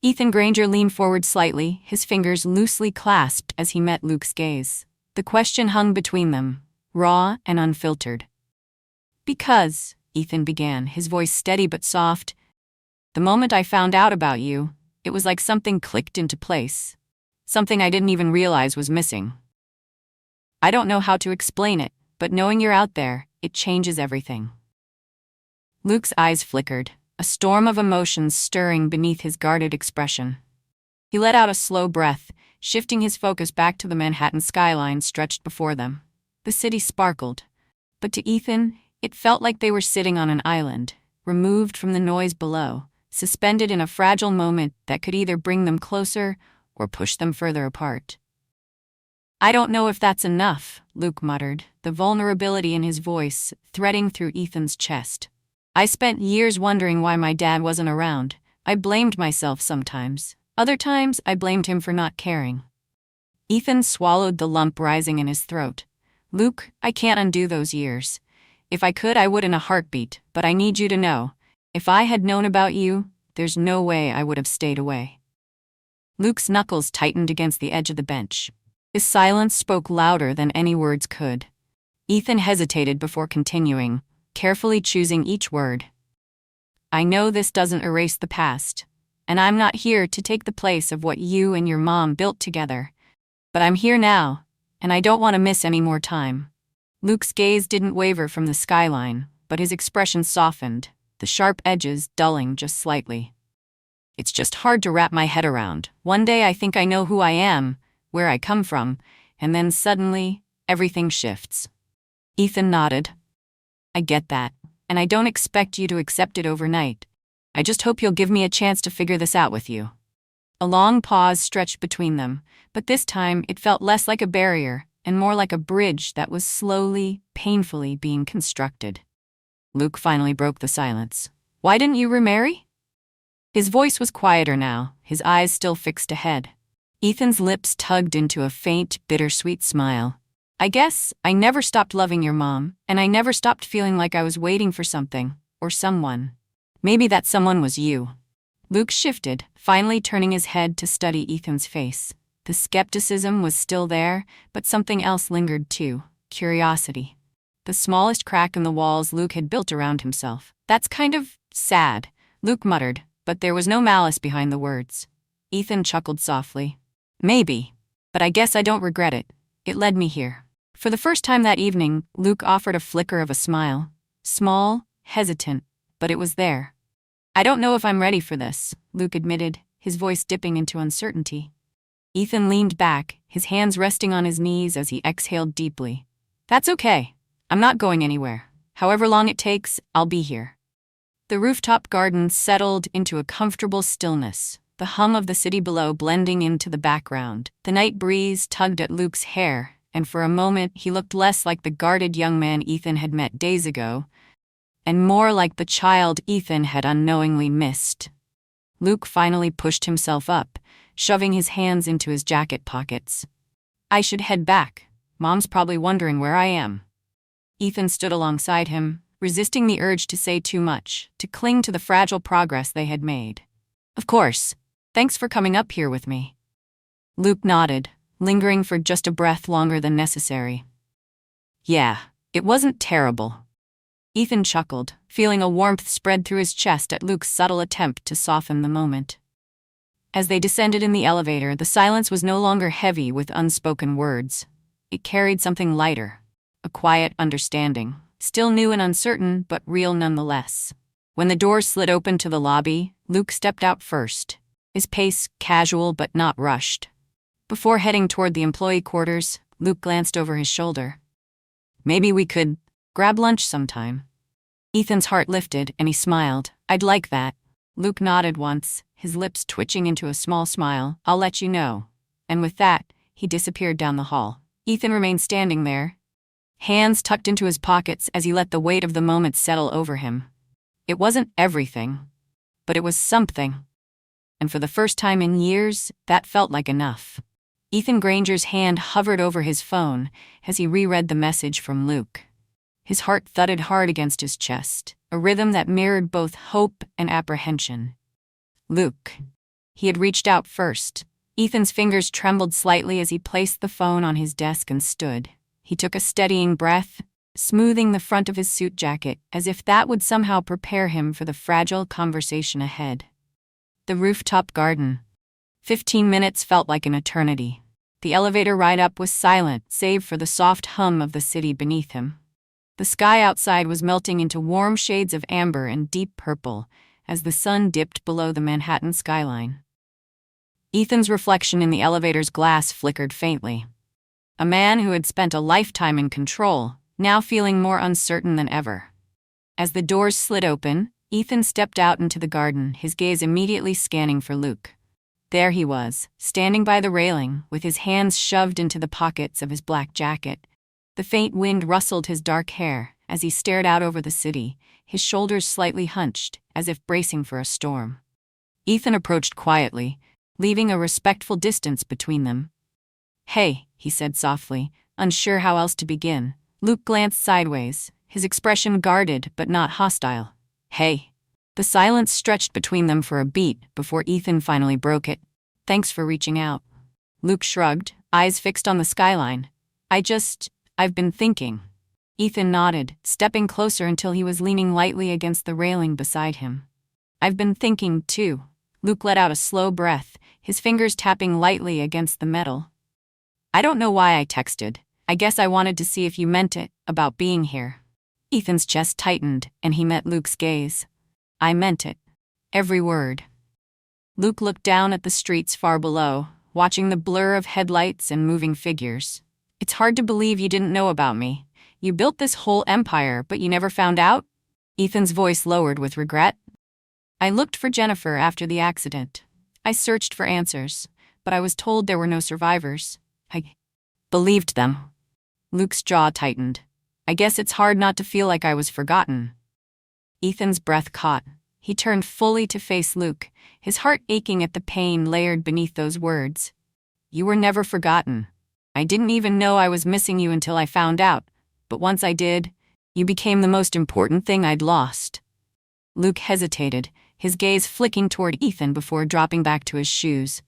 Ethan Granger leaned forward slightly, his fingers loosely clasped as he met Luke's gaze. The question hung between them, raw and unfiltered. "Because," Ethan began, his voice steady but soft, "the moment I found out about you, it was like something clicked into place. Something I didn't even realize was missing. I don't know how to explain it, but knowing you're out there, it changes everything." Luke's eyes flickered, a storm of emotions stirring beneath his guarded expression. He let out a slow breath, shifting his focus back to the Manhattan skyline stretched before them. The city sparkled, but to Ethan, it felt like they were sitting on an island, removed from the noise below, suspended in a fragile moment that could either bring them closer or push them further apart. "I don't know if that's enough," Luke muttered, the vulnerability in his voice threading through Ethan's chest. "I spent years wondering why my dad wasn't around. I blamed myself sometimes. Other times, I blamed him for not caring." Ethan swallowed the lump rising in his throat. "Luke, I can't undo those years. If I could, I would in a heartbeat, but I need you to know, if I had known about you, there's no way I would have stayed away." Luke's knuckles tightened against the edge of the bench. His silence spoke louder than any words could. Ethan hesitated before continuing, carefully choosing each word. "I know this doesn't erase the past, and I'm not here to take the place of what you and your mom built together. But I'm here now, and I don't want to miss any more time." Luke's gaze didn't waver from the skyline, but his expression softened, the sharp edges dulling just slightly. "It's just hard to wrap my head around. One day I think I know who I am, where I come from, and then suddenly, everything shifts." Ethan nodded. "I get that, and I don't expect you to accept it overnight. I just hope you'll give me a chance to figure this out with you." A long pause stretched between them, but this time it felt less like a barrier and more like a bridge that was slowly, painfully being constructed. Luke finally broke the silence. "Why didn't you remarry?" His voice was quieter now, his eyes still fixed ahead. Ethan's lips tugged into a faint, bittersweet smile. "I guess I never stopped loving your mom, and I never stopped feeling like I was waiting for something, or someone. Maybe that someone was you." Luke shifted, finally turning his head to study Ethan's face. The skepticism was still there, but something else lingered too: curiosity. The smallest crack in the walls Luke had built around himself. "That's kind of sad," Luke muttered, but there was no malice behind the words. Ethan chuckled softly. "Maybe, but I guess I don't regret it. It led me here." For the first time that evening, Luke offered a flicker of a smile. Small, hesitant, but it was there. "I don't know if I'm ready for this," Luke admitted, his voice dipping into uncertainty. Ethan leaned back, his hands resting on his knees as he exhaled deeply. "That's okay. I'm not going anywhere. However long it takes, I'll be here." The rooftop garden settled into a comfortable stillness, the hum of the city below blending into the background. The night breeze tugged at Luke's hair, and for a moment he looked less like the guarded young man Ethan had met days ago, and more like the child Ethan had unknowingly missed. Luke finally pushed himself up, shoving his hands into his jacket pockets. "I should head back. Mom's probably wondering where I am." Ethan stood alongside him, resisting the urge to say too much, to cling to the fragile progress they had made. "Of course. Thanks for coming up here with me." Luke nodded, lingering for just a breath longer than necessary. "Yeah, it wasn't terrible." Ethan chuckled, feeling a warmth spread through his chest at Luke's subtle attempt to soften the moment. As they descended in the elevator, the silence was no longer heavy with unspoken words. It carried something lighter, a quiet understanding, still new and uncertain, but real nonetheless. When the doors slid open to the lobby, Luke stepped out first, his pace casual but not rushed. Before heading toward the employee quarters, Luke glanced over his shoulder. "Maybe we could grab lunch sometime." Ethan's heart lifted, and he smiled. "I'd like that." Luke nodded once, his lips twitching into a small smile. "I'll let you know." And with that, he disappeared down the hall. Ethan remained standing there, hands tucked into his pockets as he let the weight of the moment settle over him. It wasn't everything, but it was something. And for the first time in years, that felt like enough. Ethan Granger's hand hovered over his phone as he reread the message from Luke. His heart thudded hard against his chest, a rhythm that mirrored both hope and apprehension. Luke. He had reached out first. Ethan's fingers trembled slightly as he placed the phone on his desk and stood. He took a steadying breath, smoothing the front of his suit jacket as if that would somehow prepare him for the fragile conversation ahead. The rooftop garden. 15 minutes felt like an eternity. The elevator ride up was silent, save for the soft hum of the city beneath him. The sky outside was melting into warm shades of amber and deep purple as the sun dipped below the Manhattan skyline. Ethan's reflection in the elevator's glass flickered faintly. A man who had spent a lifetime in control, now feeling more uncertain than ever. As the doors slid open, Ethan stepped out into the garden, his gaze immediately scanning for Luke. There he was, standing by the railing, with his hands shoved into the pockets of his black jacket. The faint wind rustled his dark hair as he stared out over the city, his shoulders slightly hunched, as if bracing for a storm. Ethan approached quietly, leaving a respectful distance between them. "Hey," he said softly, unsure how else to begin. Luke glanced sideways, his expression guarded but not hostile. "Hey." The silence stretched between them for a beat before Ethan finally broke it. "Thanks for reaching out." Luke shrugged, eyes fixed on the skyline. I've been thinking." Ethan nodded, stepping closer until he was leaning lightly against the railing beside him. "I've been thinking, too." Luke let out a slow breath, his fingers tapping lightly against the metal. "I don't know why I texted. I guess I wanted to see if you meant it, about being here." Ethan's chest tightened, and he met Luke's gaze. "I meant it. Every word." Luke looked down at the streets far below, watching the blur of headlights and moving figures. "It's hard to believe you didn't know about me. You built this whole empire, but you never found out?" Ethan's voice lowered with regret. I looked for Jennifer after the accident. I searched for answers, but I was told there were no survivors. I believed them. Luke's jaw tightened. I guess it's hard not to feel like I was forgotten. Ethan's breath caught. He turned fully to face Luke, his heart aching at the pain layered beneath those words. You were never forgotten. I didn't even know I was missing you until I found out, but once I did, you became the most important thing I'd lost. Luke hesitated, his gaze flicking toward Ethan before dropping back to his shoes.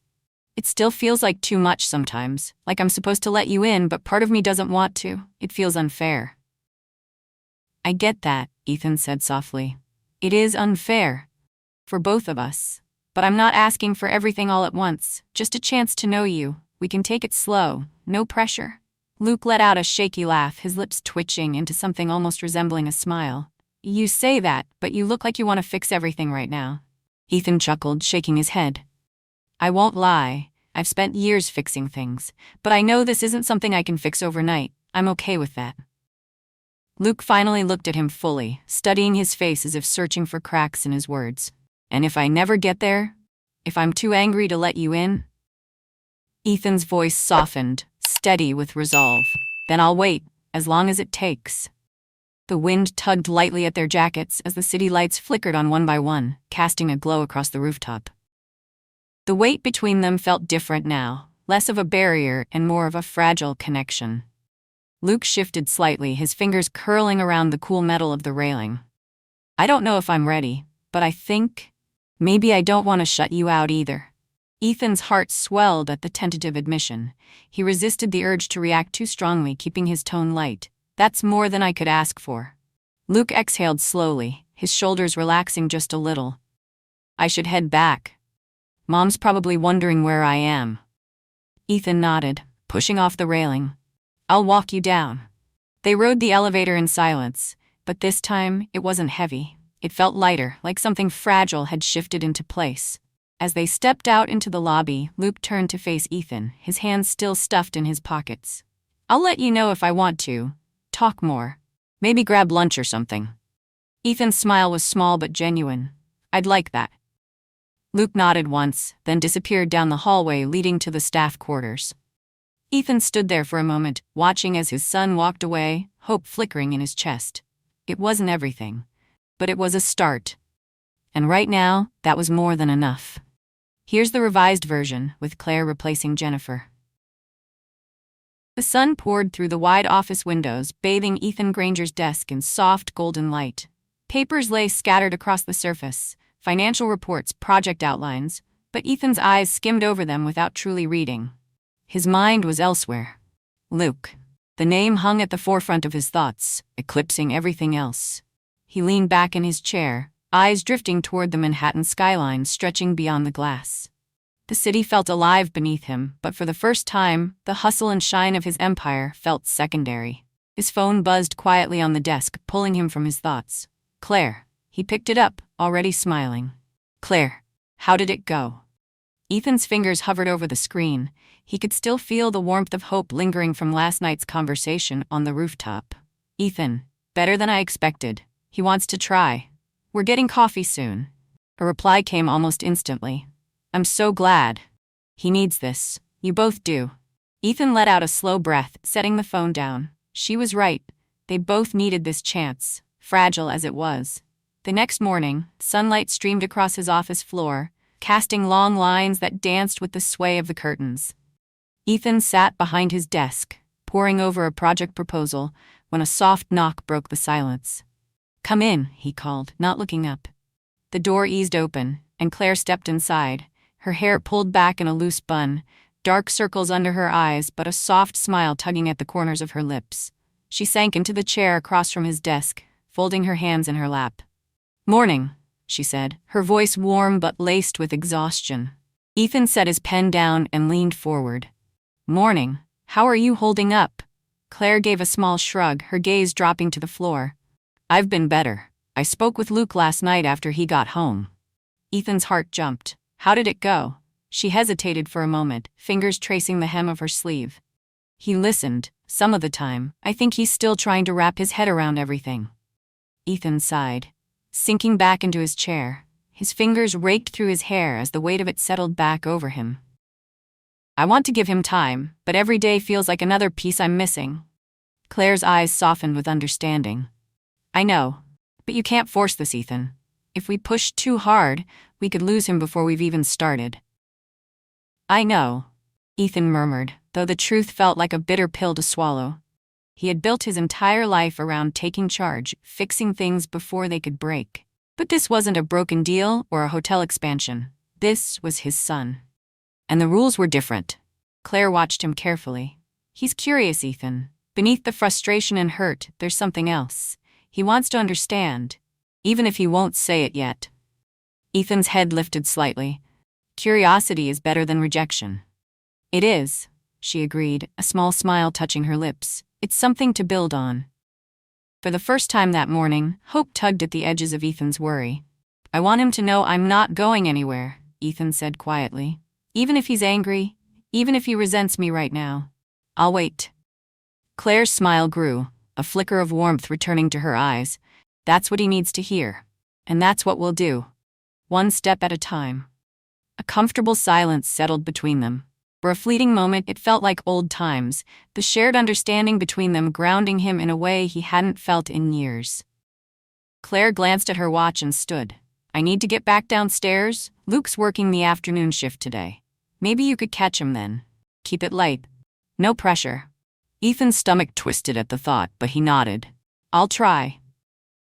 It still feels like too much sometimes, like I'm supposed to let you in, but part of me doesn't want to. It feels unfair. I get that, Ethan said softly. It is unfair. For both of us. But I'm not asking for everything all at once, just a chance to know you. We can take it slow, no pressure. Luke let out a shaky laugh, his lips twitching into something almost resembling a smile. You say that, but you look like you want to fix everything right now. Ethan chuckled, shaking his head. I won't lie, I've spent years fixing things, but I know this isn't something I can fix overnight. I'm okay with that. Luke finally looked at him fully, studying his face as if searching for cracks in his words. And if I never get there? If I'm too angry to let you in? Ethan's voice softened, steady with resolve. Then I'll wait, as long as it takes. The wind tugged lightly at their jackets as the city lights flickered on one by one, casting a glow across the rooftop. The weight between them felt different now, less of a barrier and more of a fragile connection. Luke shifted slightly, his fingers curling around the cool metal of the railing. I don't know if I'm ready, but I think maybe I don't want to shut you out either. Ethan's heart swelled at the tentative admission. He resisted the urge to react too strongly, keeping his tone light. That's more than I could ask for. Luke exhaled slowly, his shoulders relaxing just a little. I should head back. Mom's probably wondering where I am. Ethan nodded, pushing off the railing. I'll walk you down. They rode the elevator in silence, but this time it wasn't heavy. It felt lighter, like something fragile had shifted into place. As they stepped out into the lobby, Luke turned to face Ethan, his hands still stuffed in his pockets. I'll let you know if I want to talk more. Maybe grab lunch or something. Ethan's smile was small but genuine. I'd like that. Luke nodded once, then disappeared down the hallway leading to the staff quarters. Ethan stood there for a moment, watching as his son walked away, hope flickering in his chest. It wasn't everything, but it was a start. And right now, that was more than enough. Here's the revised version, with Claire replacing Jennifer. The sun poured through the wide office windows, bathing Ethan Granger's desk in soft golden light. Papers lay scattered across the surface, financial reports, project outlines, but Ethan's eyes skimmed over them without truly reading. His mind was elsewhere. Luke. The name hung at the forefront of his thoughts, eclipsing everything else. He leaned back in his chair, eyes drifting toward the Manhattan skyline stretching beyond the glass. The city felt alive beneath him, but for the first time, the hustle and shine of his empire felt secondary. His phone buzzed quietly on the desk, pulling him from his thoughts. Claire. He picked it up, already smiling. Claire. How did it go? Ethan's fingers hovered over the screen. He could still feel the warmth of hope lingering from last night's conversation on the rooftop. Ethan. Better than I expected. He wants to try. We're getting coffee soon. A reply came almost instantly. I'm so glad. He needs this. You both do. Ethan let out a slow breath, setting the phone down. She was right. They both needed this chance, fragile as it was. The next morning, sunlight streamed across his office floor, casting long lines that danced with the sway of the curtains. Ethan sat behind his desk, poring over a project proposal, when a soft knock broke the silence. Come in, he called, not looking up. The door eased open, and Claire stepped inside, her hair pulled back in a loose bun, dark circles under her eyes but a soft smile tugging at the corners of her lips. She sank into the chair across from his desk, folding her hands in her lap. Morning, she said, her voice warm but laced with exhaustion. Ethan set his pen down and leaned forward. Morning. How are you holding up? Claire gave a small shrug, her gaze dropping to the floor. I've been better. I spoke with Luke last night after he got home. Ethan's heart jumped. How did it go? She hesitated for a moment, fingers tracing the hem of her sleeve. He listened. Some of the time, I think he's still trying to wrap his head around everything. Ethan sighed. Sinking back into his chair, His fingers raked through his hair as the weight of it settled back over him. I want to give him time, but every day feels like another piece I'm missing. Claire's eyes softened with understanding. I know, but you can't force this, Ethan. If we push too hard, we could lose him before we've even started. I know, Ethan murmured, though the truth felt like a bitter pill to swallow. He had built his entire life around taking charge, fixing things before they could break. But this wasn't a broken deal or a hotel expansion. This was his son. And the rules were different. Claire watched him carefully. He's curious, Ethan. Beneath the frustration and hurt, there's something else. He wants to understand, even if he won't say it yet. Ethan's head lifted slightly. Curiosity is better than rejection. It is, she agreed, a small smile touching her lips. It's something to build on. For the first time that morning, hope tugged at the edges of Ethan's worry. I want him to know I'm not going anywhere, Ethan said quietly. Even if he's angry, even if he resents me right now. I'll wait. Claire's smile grew, a flicker of warmth returning to her eyes. That's what he needs to hear. And that's what we'll do. One step at a time. A comfortable silence settled between them. For a fleeting moment, it felt like old times, the shared understanding between them grounding him in a way he hadn't felt in years. Claire glanced at her watch and stood. I need to get back downstairs. Luke's working the afternoon shift today. Maybe you could catch him then. Keep it light. No pressure. Ethan's stomach twisted at the thought, but he nodded. I'll try.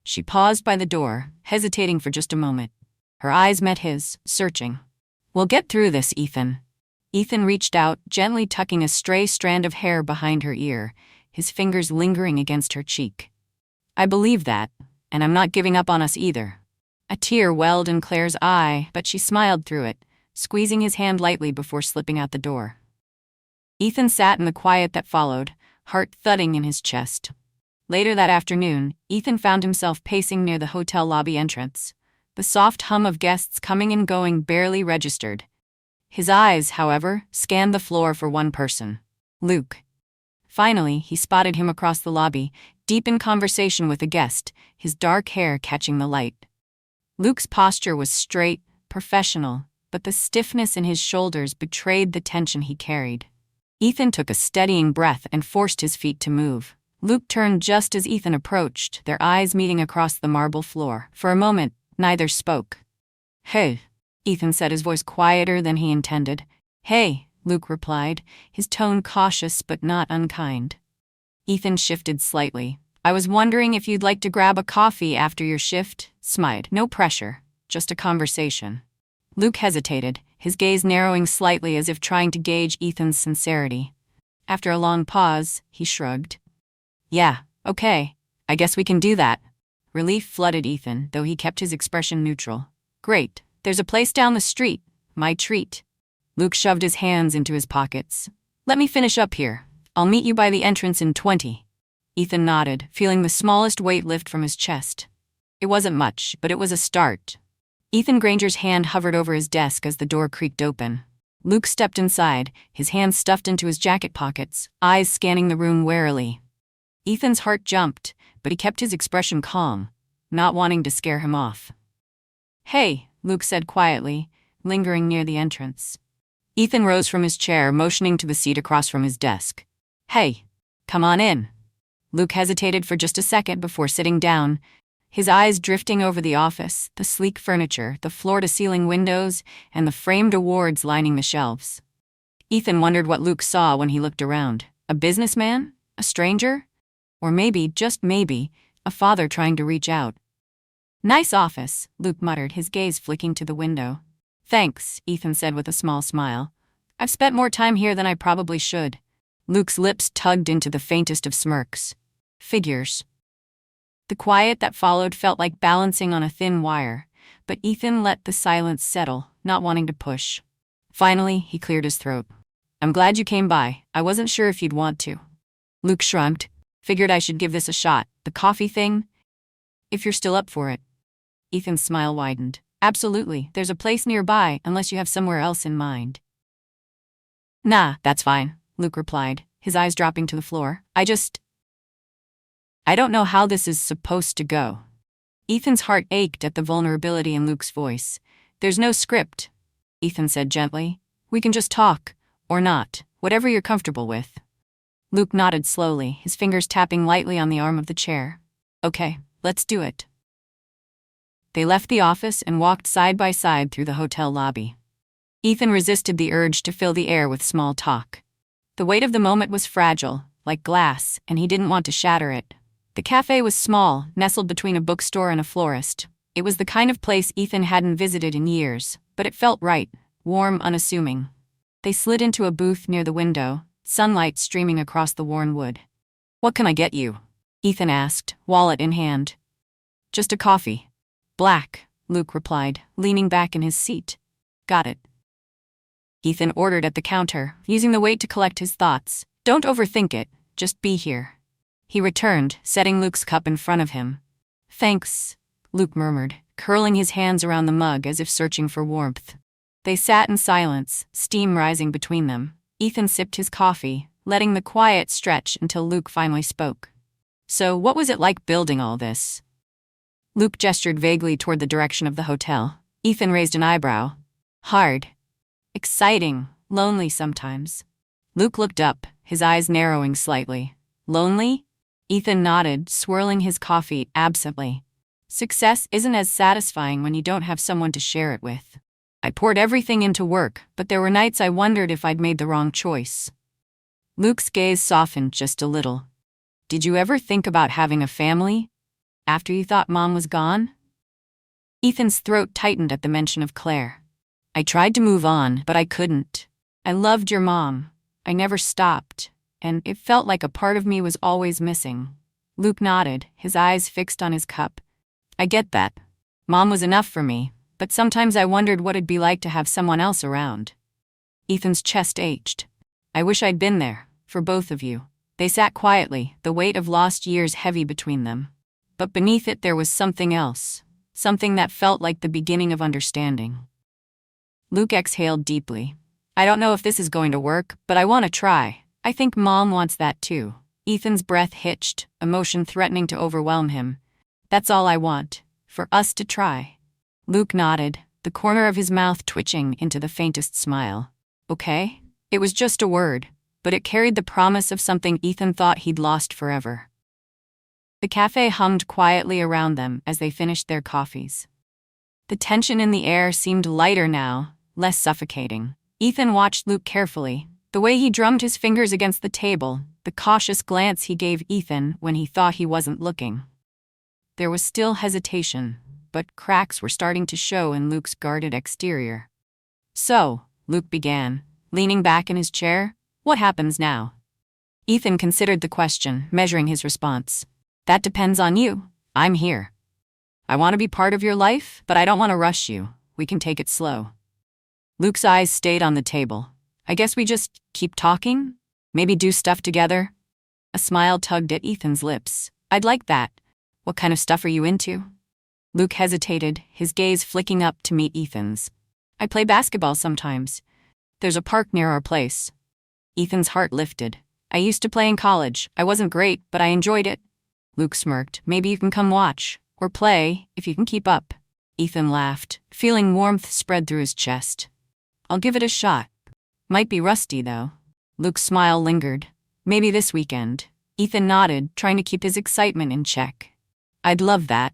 She paused by the door, hesitating for just a moment. Her eyes met his, searching. We'll get through this, Ethan. Ethan reached out, gently tucking a stray strand of hair behind her ear, his fingers lingering against her cheek. I believe that, and I'm not giving up on us either. A tear welled in Claire's eye, but she smiled through it, squeezing his hand lightly before slipping out the door. Ethan sat in the quiet that followed, heart thudding in his chest. Later that afternoon, Ethan found himself pacing near the hotel lobby entrance. The soft hum of guests coming and going barely registered. His eyes, however, scanned the floor for one person. Luke. Finally, he spotted him across the lobby, deep in conversation with a guest, his dark hair catching the light. Luke's posture was straight, professional, but the stiffness in his shoulders betrayed the tension he carried. Ethan took a steadying breath and forced his feet to move. Luke turned just as Ethan approached, their eyes meeting across the marble floor. For a moment, neither spoke. Hey, Ethan said, his voice quieter than he intended. Hey, Luke replied, his tone cautious but not unkind. Ethan shifted slightly. I was wondering if you'd like to grab a coffee after your shift, smiled. No pressure, just a conversation. Luke hesitated, his gaze narrowing slightly as if trying to gauge Ethan's sincerity. After a long pause, he shrugged. Yeah, okay, I guess we can do that. Relief flooded Ethan, though he kept his expression neutral. Great. There's a place down the street. My treat. Luke shoved his hands into his pockets. Let me finish up here. I'll meet you by the entrance in 20. Ethan nodded, feeling the smallest weight lift from his chest. It wasn't much, but it was a start. Ethan Granger's hand hovered over his desk as the door creaked open. Luke stepped inside, his hands stuffed into his jacket pockets, eyes scanning the room warily. Ethan's heart jumped, but he kept his expression calm, not wanting to scare him off. Hey, Luke said quietly, lingering near the entrance. Ethan rose from his chair, motioning to the seat across from his desk. Hey, come on in. Luke hesitated for just a second before sitting down, his eyes drifting over the office, the sleek furniture, the floor-to-ceiling windows, and the framed awards lining the shelves. Ethan wondered what Luke saw when he looked around. A businessman? A stranger? Or maybe, just maybe, a father trying to reach out. Nice office, Luke muttered, his gaze flicking to the window. Thanks, Ethan said with a small smile. I've spent more time here than I probably should. Luke's lips tugged into the faintest of smirks. Figures. The quiet that followed felt like balancing on a thin wire, but Ethan let the silence settle, not wanting to push. Finally, he cleared his throat. I'm glad you came by. I wasn't sure if you'd want to. Luke shrugged. Figured I should give this a shot. The coffee thing? If you're still up for it. Ethan's smile widened. Absolutely, there's a place nearby, unless you have somewhere else in mind. Nah, that's fine, Luke replied, his eyes dropping to the floor. I don't know how this is supposed to go. Ethan's heart ached at the vulnerability in Luke's voice. "There's no script," Ethan said gently. "We can just talk, or not, whatever you're comfortable with." Luke nodded slowly, his fingers tapping lightly on the arm of the chair. "Okay, let's do it." They left the office and walked side by side through the hotel lobby. Ethan resisted the urge to fill the air with small talk. The weight of the moment was fragile, like glass, and he didn't want to shatter it. The cafe was small, nestled between a bookstore and a florist. It was the kind of place Ethan hadn't visited in years, but it felt right, warm, unassuming. They slid into a booth near the window, sunlight streaming across the worn wood. "What can I get you?" Ethan asked, wallet in hand. "Just a coffee." "Black," Luke replied, leaning back in his seat. "Got it." Ethan ordered at the counter, using the wait to collect his thoughts. "Don't overthink it, just be here." He returned, setting Luke's cup in front of him. "Thanks," Luke murmured, curling his hands around the mug as if searching for warmth. They sat in silence, steam rising between them. Ethan sipped his coffee, letting the quiet stretch until Luke finally spoke. "So, what was it like building all this?" Luke gestured vaguely toward the direction of the hotel. Ethan raised an eyebrow. "Hard. Exciting. Lonely sometimes." Luke looked up, his eyes narrowing slightly. "Lonely?" Ethan nodded, swirling his coffee absently. "Success isn't as satisfying when you don't have someone to share it with. I poured everything into work, but there were nights I wondered if I'd made the wrong choice." Luke's gaze softened just a little. "Did you ever think about having a family? After you thought Mom was gone?" Ethan's throat tightened at the mention of Claire. "I tried to move on, but I couldn't. I loved your mom. I never stopped, and it felt like a part of me was always missing." Luke nodded, his eyes fixed on his cup. "I get that. Mom was enough for me, but sometimes I wondered what it'd be like to have someone else around." Ethan's chest ached. "I wish I'd been there, for both of you." They sat quietly, the weight of lost years heavy between them. But beneath it there was something else, something that felt like the beginning of understanding. Luke exhaled deeply. "I don't know if this is going to work, but I want to try. I think Mom wants that too." Ethan's breath hitched, emotion threatening to overwhelm him. "That's all I want, for us to try." Luke nodded, the corner of his mouth twitching into the faintest smile. "Okay?" It was just a word, but it carried the promise of something Ethan thought he'd lost forever. The cafe hummed quietly around them as they finished their coffees. The tension in the air seemed lighter now, less suffocating. Ethan watched Luke carefully, the way he drummed his fingers against the table, the cautious glance he gave Ethan when he thought he wasn't looking. There was still hesitation, but cracks were starting to show in Luke's guarded exterior. "So," Luke began, leaning back in his chair, "what happens now?" Ethan considered the question, measuring his response. "That depends on you. I'm here. I want to be part of your life, but I don't want to rush you. We can take it slow." Luke's eyes stayed on the table. "I guess we just keep talking? Maybe do stuff together?" A smile tugged at Ethan's lips. "I'd like that. What kind of stuff are you into?" Luke hesitated, his gaze flicking up to meet Ethan's. "I play basketball sometimes. There's a park near our place." Ethan's heart lifted. "I used to play in college. I wasn't great, but I enjoyed it." Luke smirked. "Maybe you can come watch, or play, if you can keep up." Ethan laughed, feeling warmth spread through his chest. "I'll give it a shot. Might be rusty, though." Luke's smile lingered. "Maybe this weekend." Ethan nodded, trying to keep his excitement in check. "I'd love that."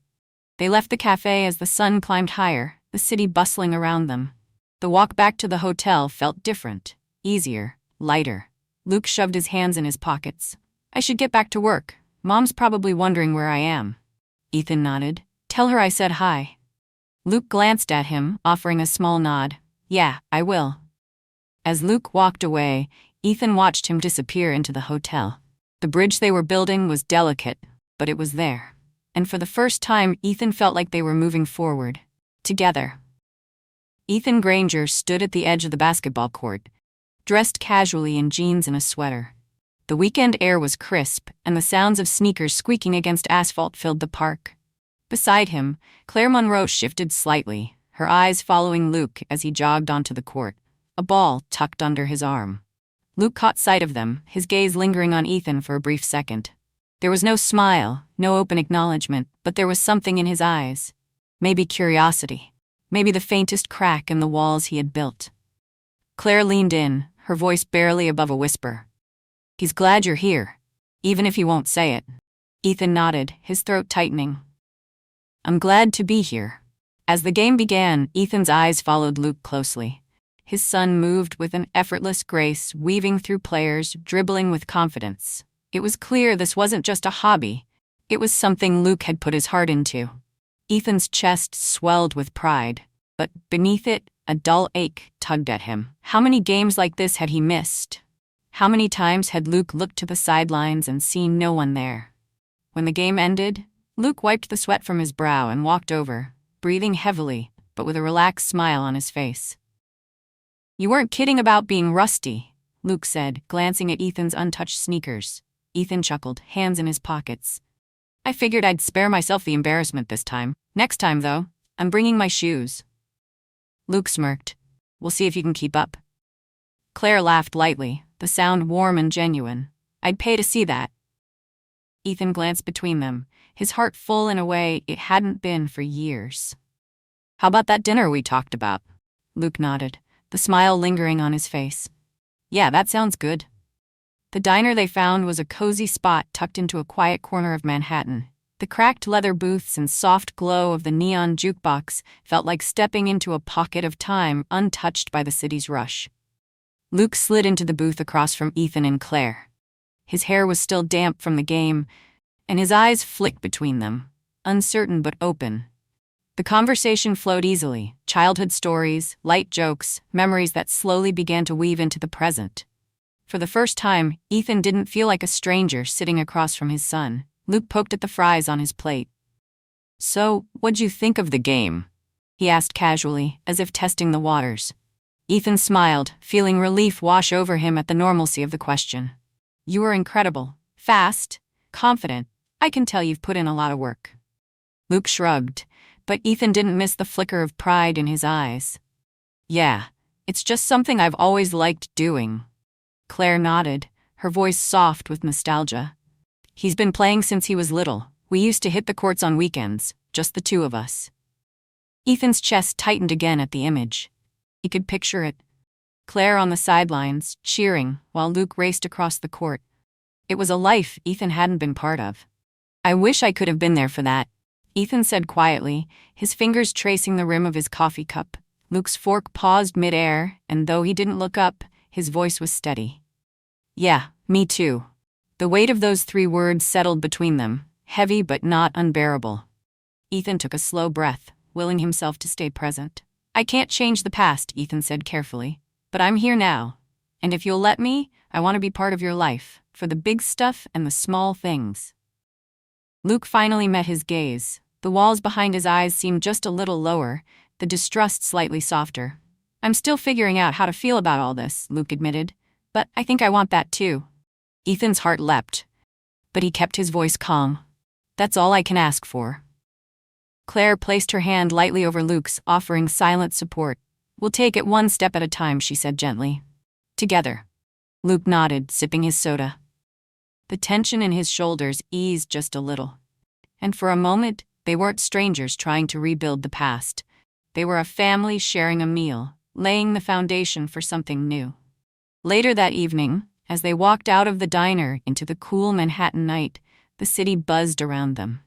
They left the cafe as the sun climbed higher, the city bustling around them. The walk back to the hotel felt different, easier, lighter. Luke shoved his hands in his pockets. "I should get back to work. Mom's probably wondering where I am." Ethan nodded. "Tell her I said hi." Luke glanced at him, offering a small nod. "Yeah, I will." As Luke walked away, Ethan watched him disappear into the hotel. The bridge they were building was delicate, but it was there. And for the first time, Ethan felt like they were moving forward, together. Ethan Granger stood at the edge of the basketball court, dressed casually in jeans and a sweater. The weekend air was crisp, and the sounds of sneakers squeaking against asphalt filled the park. Beside him, Claire Monroe shifted slightly, her eyes following Luke as he jogged onto the court, a ball tucked under his arm. Luke caught sight of them, his gaze lingering on Ethan for a brief second. There was no smile, no open acknowledgement, but there was something in his eyes. Maybe curiosity. Maybe the faintest crack in the walls he had built. Claire leaned in, her voice barely above a whisper. "He's glad you're here, even if he won't say it." Ethan nodded, his throat tightening. "I'm glad to be here." As the game began, Ethan's eyes followed Luke closely. His son moved with an effortless grace, weaving through players, dribbling with confidence. It was clear this wasn't just a hobby. It was something Luke had put his heart into. Ethan's chest swelled with pride, but beneath it, a dull ache tugged at him. How many games like this had he missed? How many times had Luke looked to the sidelines and seen no one there? When the game ended, Luke wiped the sweat from his brow and walked over, breathing heavily, but with a relaxed smile on his face. "You weren't kidding about being rusty," Luke said, glancing at Ethan's untouched sneakers. Ethan chuckled, hands in his pockets. "I figured I'd spare myself the embarrassment this time. Next time, though, I'm bringing my shoes." Luke smirked. "We'll see if you can keep up." Claire laughed lightly, the sound warm and genuine. "I'd pay to see that." Ethan glanced between them, his heart full in a way it hadn't been for years. "How about that dinner we talked about?" Luke nodded, the smile lingering on his face. "Yeah, that sounds good." The diner they found was a cozy spot tucked into a quiet corner of Manhattan. The cracked leather booths and soft glow of the neon jukebox felt like stepping into a pocket of time untouched by the city's rush. Luke slid into the booth across from Ethan and Claire. His hair was still damp from the game, and his eyes flicked between them, uncertain but open. The conversation flowed easily, childhood stories, light jokes, memories that slowly began to weave into the present. For the first time, Ethan didn't feel like a stranger sitting across from his son. Luke poked at the fries on his plate. "So, what'd you think of the game?" he asked casually, as if testing the waters. Ethan smiled, feeling relief wash over him at the normalcy of the question. "You were incredible. Fast, confident. I can tell you've put in a lot of work." Luke shrugged, but Ethan didn't miss the flicker of pride in his eyes. "Yeah, it's just something I've always liked doing." Claire nodded, her voice soft with nostalgia. "He's been playing since he was little. We used to hit the courts on weekends, just the two of us." Ethan's chest tightened again at the image. He could picture it. Claire on the sidelines, cheering, while Luke raced across the court. It was a life Ethan hadn't been part of. "I wish I could have been there for that," Ethan said quietly, his fingers tracing the rim of his coffee cup. Luke's fork paused mid-air, and though he didn't look up, his voice was steady. "Yeah, me too." The weight of those 3 words settled between them, heavy but not unbearable. Ethan took a slow breath, willing himself to stay present. "I can't change the past," Ethan said carefully, "but I'm here now. And if you'll let me, I want to be part of your life, for the big stuff and the small things." Luke finally met his gaze. The walls behind his eyes seemed just a little lower, the distrust slightly softer. "I'm still figuring out how to feel about all this," Luke admitted, "but I think I want that too." Ethan's heart leapt, but he kept his voice calm. "That's all I can ask for." Claire placed her hand lightly over Luke's, offering silent support. "We'll take it one step at a time," she said gently. "Together." Luke nodded, sipping his soda. The tension in his shoulders eased just a little. And for a moment, they weren't strangers trying to rebuild the past. They were a family sharing a meal, laying the foundation for something new. Later that evening, as they walked out of the diner into the cool Manhattan night, the city buzzed around them.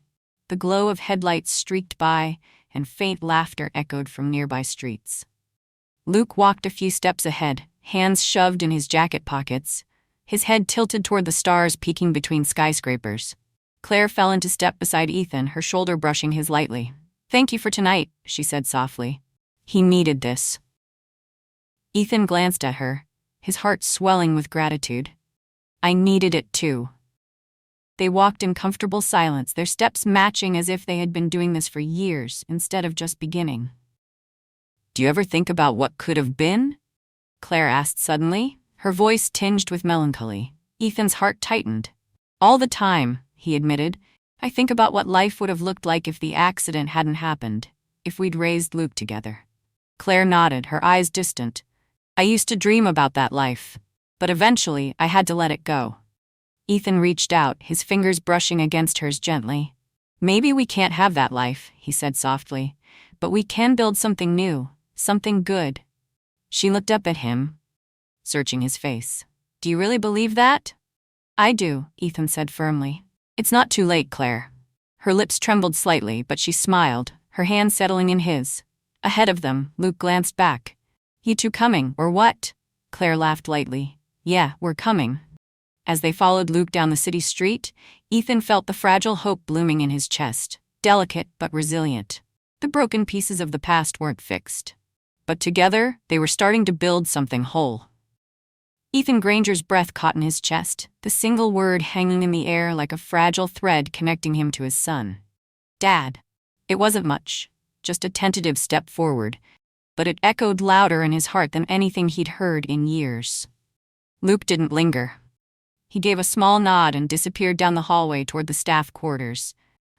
The glow of headlights streaked by, and faint laughter echoed from nearby streets. Luke walked a few steps ahead, hands shoved in his jacket pockets, his head tilted toward the stars peeking between skyscrapers. Claire fell into step beside Ethan, her shoulder brushing his lightly. "Thank you for tonight," she said softly. He needed this. Ethan glanced at her, his heart swelling with gratitude. "I needed it too." They walked in comfortable silence, their steps matching as if they had been doing this for years instead of just beginning. "Do you ever think about what could have been?" Claire asked suddenly, her voice tinged with melancholy. Ethan's heart tightened. "All the time," he admitted. "I think about what life would have looked like if the accident hadn't happened, if we'd raised Luke together." Claire nodded, her eyes distant. "I used to dream about that life, but eventually I had to let it go." Ethan reached out, his fingers brushing against hers gently. Maybe we can't have that life, he said softly, but we can build something new, something good. She looked up at him, searching his face. Do you really believe that? I do, Ethan said firmly. It's not too late, Claire. Her lips trembled slightly, but she smiled, her hand settling in his. Ahead of them, Luke glanced back. You two coming, or what? Claire laughed lightly. Yeah, we're coming. As they followed Luke down the city street, Ethan felt the fragile hope blooming in his chest, delicate but resilient. The broken pieces of the past weren't fixed. But together, they were starting to build something whole. Ethan Granger's breath caught in his chest, the single word hanging in the air like a fragile thread connecting him to his son. Dad. It wasn't much, just a tentative step forward, but it echoed louder in his heart than anything he'd heard in years. Luke didn't linger. He gave a small nod and disappeared down the hallway toward the staff quarters,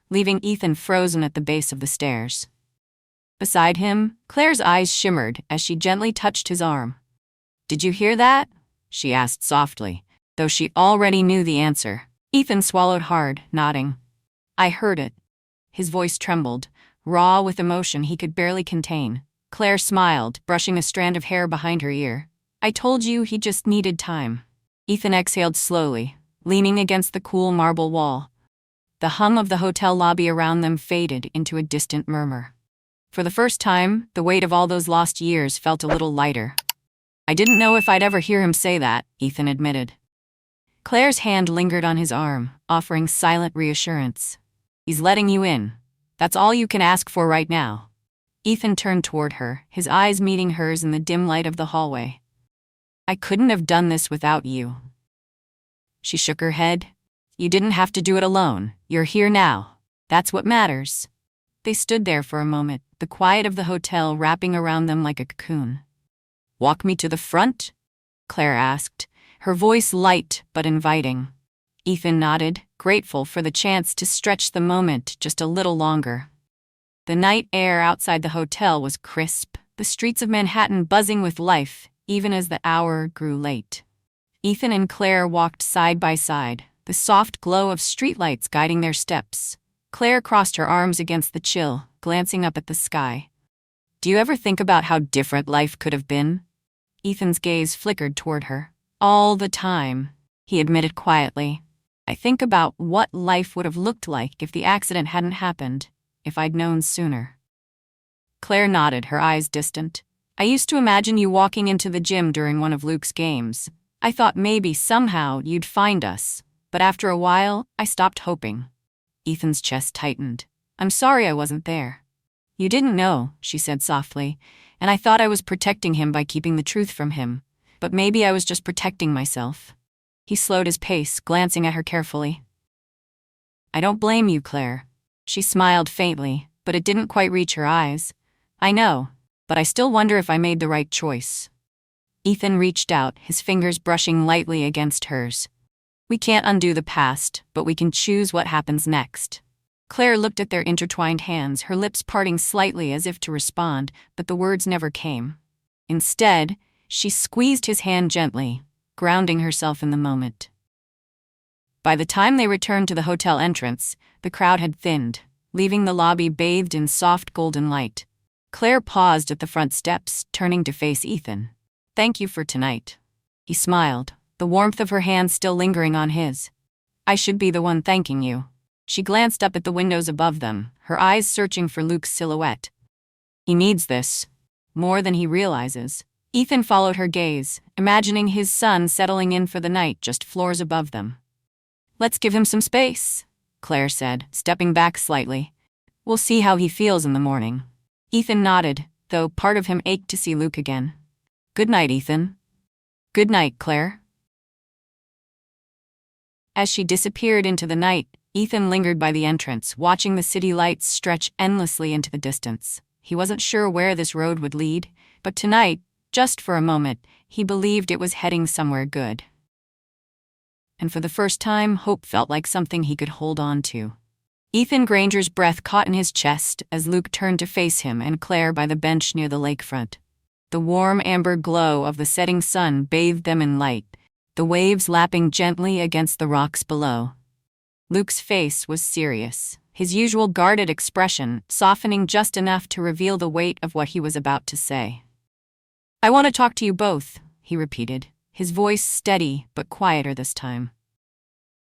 leaving Ethan frozen at the base of the stairs. Beside him, Claire's eyes shimmered as she gently touched his arm. Did you hear that? She asked softly, though she already knew the answer. Ethan swallowed hard, nodding. I heard it. His voice trembled, raw with emotion he could barely contain. Claire smiled, brushing a strand of hair behind her ear. I told you he just needed time. Ethan exhaled slowly, leaning against the cool marble wall. The hum of the hotel lobby around them faded into a distant murmur. For the first time, the weight of all those lost years felt a little lighter. I didn't know if I'd ever hear him say that, Ethan admitted. Claire's hand lingered on his arm, offering silent reassurance. He's letting you in. That's all you can ask for right now. Ethan turned toward her, his eyes meeting hers in the dim light of the hallway. I couldn't have done this without you. She shook her head. You didn't have to do it alone. You're here now. That's what matters. They stood there for a moment, the quiet of the hotel wrapping around them like a cocoon. Walk me to the front? Claire asked, her voice light but inviting. Ethan nodded, grateful for the chance to stretch the moment just a little longer. The night air outside the hotel was crisp, the streets of Manhattan buzzing with life, even as the hour grew late. Ethan and Claire walked side by side, the soft glow of streetlights guiding their steps. Claire crossed her arms against the chill, glancing up at the sky. Do you ever think about how different life could have been? Ethan's gaze flickered toward her. All the time, he admitted quietly. I think about what life would have looked like if the accident hadn't happened, if I'd known sooner. Claire nodded, her eyes distant. I used to imagine you walking into the gym during one of Luke's games. I thought maybe somehow you'd find us, but after a while, I stopped hoping. Ethan's chest tightened. I'm sorry I wasn't there. You didn't know, she said softly, and I thought I was protecting him by keeping the truth from him, but maybe I was just protecting myself. He slowed his pace, glancing at her carefully. I don't blame you, Claire. She smiled faintly, but it didn't quite reach her eyes. I know, but I still wonder if I made the right choice. Ethan reached out, his fingers brushing lightly against hers. We can't undo the past, but we can choose what happens next. Claire looked at their intertwined hands, her lips parting slightly as if to respond, but the words never came. Instead, she squeezed his hand gently, grounding herself in the moment. By the time they returned to the hotel entrance, the crowd had thinned, leaving the lobby bathed in soft golden light. Claire paused at the front steps, turning to face Ethan. Thank you for tonight. He smiled, the warmth of her hand still lingering on his. I should be the one thanking you. She glanced up at the windows above them, her eyes searching for Luke's silhouette. He needs this, more than he realizes. Ethan followed her gaze, imagining his son settling in for the night just floors above them. Let's give him some space, Claire said, stepping back slightly. We'll see how he feels in the morning. Ethan nodded, though part of him ached to see Luke again. Good night, Ethan. Good night, Claire. As she disappeared into the night, Ethan lingered by the entrance, watching the city lights stretch endlessly into the distance. He wasn't sure where this road would lead, but tonight, just for a moment, he believed it was heading somewhere good. And for the first time, hope felt like something he could hold on to. Ethan Granger's breath caught in his chest as Luke turned to face him and Claire by the bench near the lakefront. The warm amber glow of the setting sun bathed them in light, the waves lapping gently against the rocks below. Luke's face was serious, his usual guarded expression softening just enough to reveal the weight of what he was about to say. "I want to talk to you both," he repeated, his voice steady but quieter this time.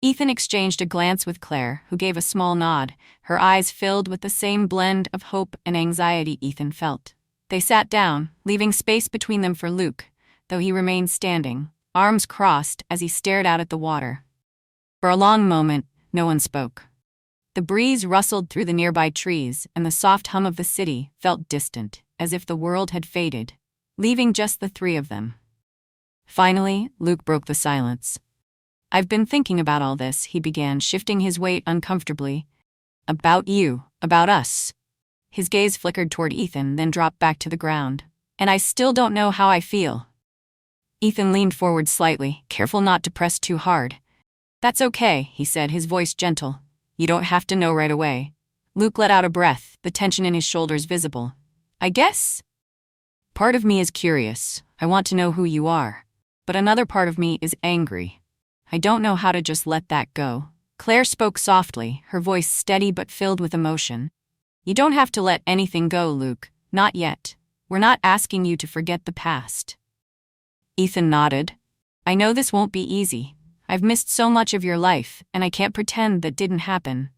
Ethan exchanged a glance with Claire, who gave a small nod, her eyes filled with the same blend of hope and anxiety Ethan felt. They sat down, leaving space between them for Luke, though he remained standing, arms crossed as he stared out at the water. For a long moment, no one spoke. The breeze rustled through the nearby trees, and the soft hum of the city felt distant, as if the world had faded, leaving just the three of them. Finally, Luke broke the silence. "I've been thinking about all this," he began, shifting his weight uncomfortably. "About you, about us." His gaze flickered toward Ethan, then dropped back to the ground. "And I still don't know how I feel." Ethan leaned forward slightly, careful not to press too hard. "That's okay," he said, his voice gentle. "You don't have to know right away." Luke let out a breath, the tension in his shoulders visible. "I guess part of me is curious. I want to know who you are. But another part of me is angry. I don't know how to just let that go." Claire spoke softly, her voice steady but filled with emotion. "You don't have to let anything go, Luke. Not yet. We're not asking you to forget the past." Ethan nodded. "I know this won't be easy. I've missed so much of your life, and I can't pretend that didn't happen.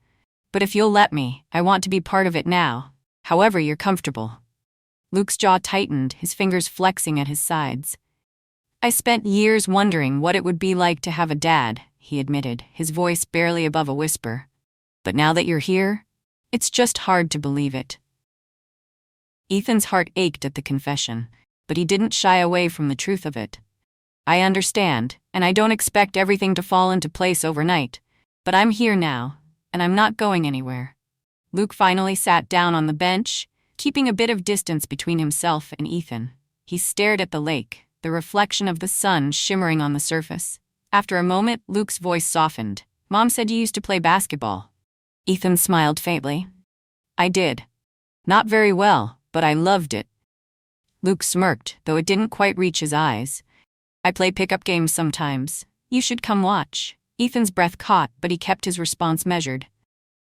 But if you'll let me, I want to be part of it now, however you're comfortable." Luke's jaw tightened, his fingers flexing at his sides. "I spent years wondering what it would be like to have a dad," he admitted, his voice barely above a whisper. "But now that you're here, it's just hard to believe it." Ethan's heart ached at the confession, but he didn't shy away from the truth of it. "I understand, and I don't expect everything to fall into place overnight, but I'm here now, and I'm not going anywhere." Luke finally sat down on the bench, keeping a bit of distance between himself and Ethan. He stared at the lake, the reflection of the sun shimmering on the surface. After a moment, Luke's voice softened. "Mom said you used to play basketball." Ethan smiled faintly. "I did. Not very well, but I loved it." Luke smirked, though it didn't quite reach his eyes. "I play pickup games sometimes. You should come watch." Ethan's breath caught, but he kept his response measured.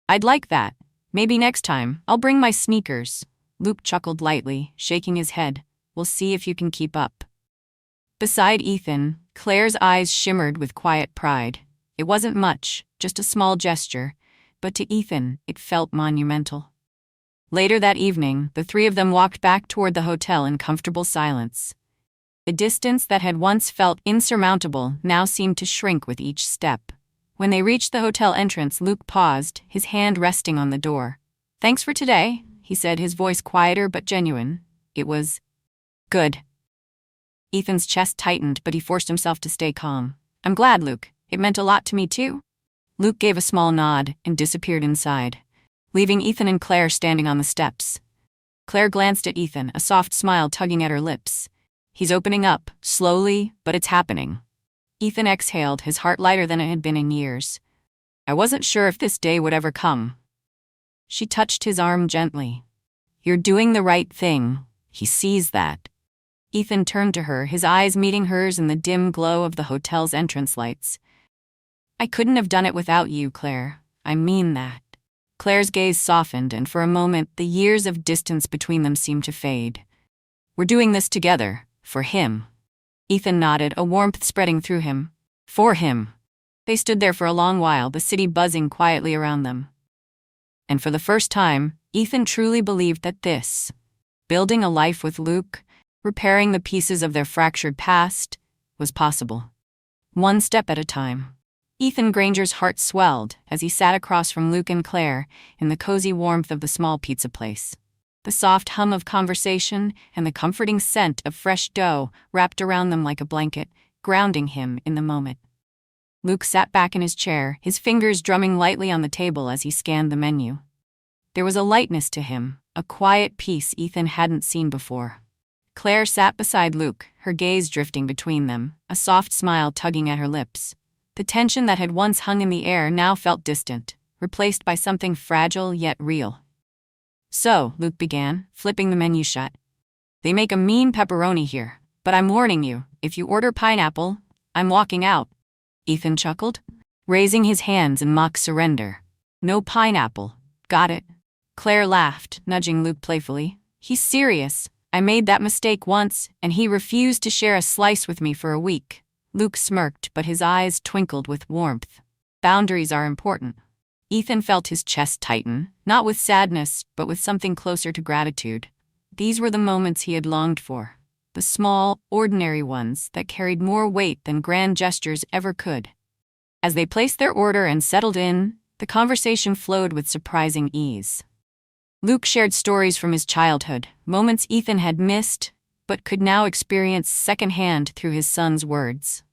"I'd like that. Maybe next time, I'll bring my sneakers." Luke chuckled lightly, shaking his head. "We'll see if you can keep up." Beside Ethan, Claire's eyes shimmered with quiet pride. It wasn't much, just a small gesture, but to Ethan, it felt monumental. Later that evening, the three of them walked back toward the hotel in comfortable silence. The distance that had once felt insurmountable now seemed to shrink with each step. When they reached the hotel entrance, Luke paused, his hand resting on the door. "Thanks for today," he said, his voice quieter but genuine. "It was good." Ethan's chest tightened, but he forced himself to stay calm. "I'm glad, Luke. It meant a lot to me, too." Luke gave a small nod and disappeared inside, leaving Ethan and Claire standing on the steps. Claire glanced at Ethan, a soft smile tugging at her lips. "He's opening up, slowly, but it's happening." Ethan exhaled, his heart lighter than it had been in years. "I wasn't sure if this day would ever come." She touched his arm gently. "You're doing the right thing. He sees that." Ethan turned to her, his eyes meeting hers in the dim glow of the hotel's entrance lights. "I couldn't have done it without you, Claire. I mean that." Claire's gaze softened, and for a moment, the years of distance between them seemed to fade. "We're doing this together, for him." Ethan nodded, a warmth spreading through him. "For him." They stood there for a long while, the city buzzing quietly around them. And for the first time, Ethan truly believed that this, building a life with Luke, repairing the pieces of their fractured past, was possible. One step at a time. Ethan Granger's heart swelled as he sat across from Luke and Claire in the cozy warmth of the small pizza place. The soft hum of conversation and the comforting scent of fresh dough wrapped around them like a blanket, grounding him in the moment. Luke sat back in his chair, his fingers drumming lightly on the table as he scanned the menu. There was a lightness to him, a quiet peace Ethan hadn't seen before. Claire sat beside Luke, her gaze drifting between them, a soft smile tugging at her lips. The tension that had once hung in the air now felt distant, replaced by something fragile yet real. "So," Luke began, flipping the menu shut. "They make a mean pepperoni here, but I'm warning you, if you order pineapple, I'm walking out. Ethan chuckled, raising his hands in mock surrender. No pineapple. Got it? Claire laughed, nudging Luke playfully. He's serious. I made that mistake once, and he refused to share a slice with me for a week. Luke smirked, but his eyes twinkled with warmth. Boundaries are important. Ethan felt his chest tighten, not with sadness, but with something closer to gratitude. These were the moments he had longed for. The small, ordinary ones that carried more weight than grand gestures ever could. As they placed their order and settled in, the conversation flowed with surprising ease. Luke shared stories from his childhood, moments Ethan had missed, but could now experience secondhand through his son's words.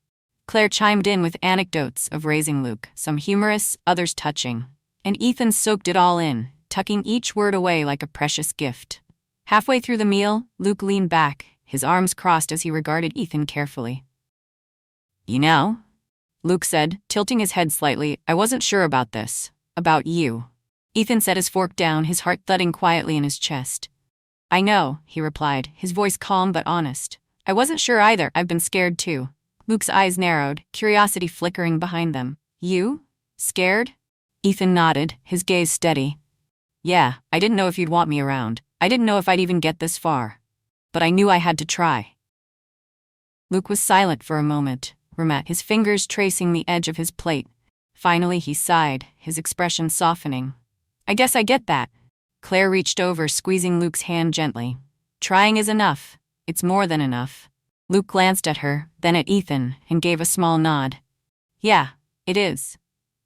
Claire chimed in with anecdotes of raising Luke, some humorous, others touching. And Ethan soaked it all in, tucking each word away like a precious gift. Halfway through the meal, Luke leaned back, his arms crossed as he regarded Ethan carefully. You know, Luke said, tilting his head slightly, I wasn't sure about this. About you. Ethan set his fork down, his heart thudding quietly in his chest. I know, he replied, his voice calm but honest. I wasn't sure either, I've been scared too. Luke's eyes narrowed, curiosity flickering behind them. You? Scared? Ethan nodded, his gaze steady. Yeah, I didn't know if you'd want me around. I didn't know if I'd even get this far. But I knew I had to try. Luke was silent for a moment, his fingers tracing the edge of his plate. Finally he sighed, his expression softening. I guess I get that. Claire reached over, squeezing Luke's hand gently. Trying is enough. It's more than enough. Luke glanced at her, then at Ethan, and gave a small nod. Yeah, it is.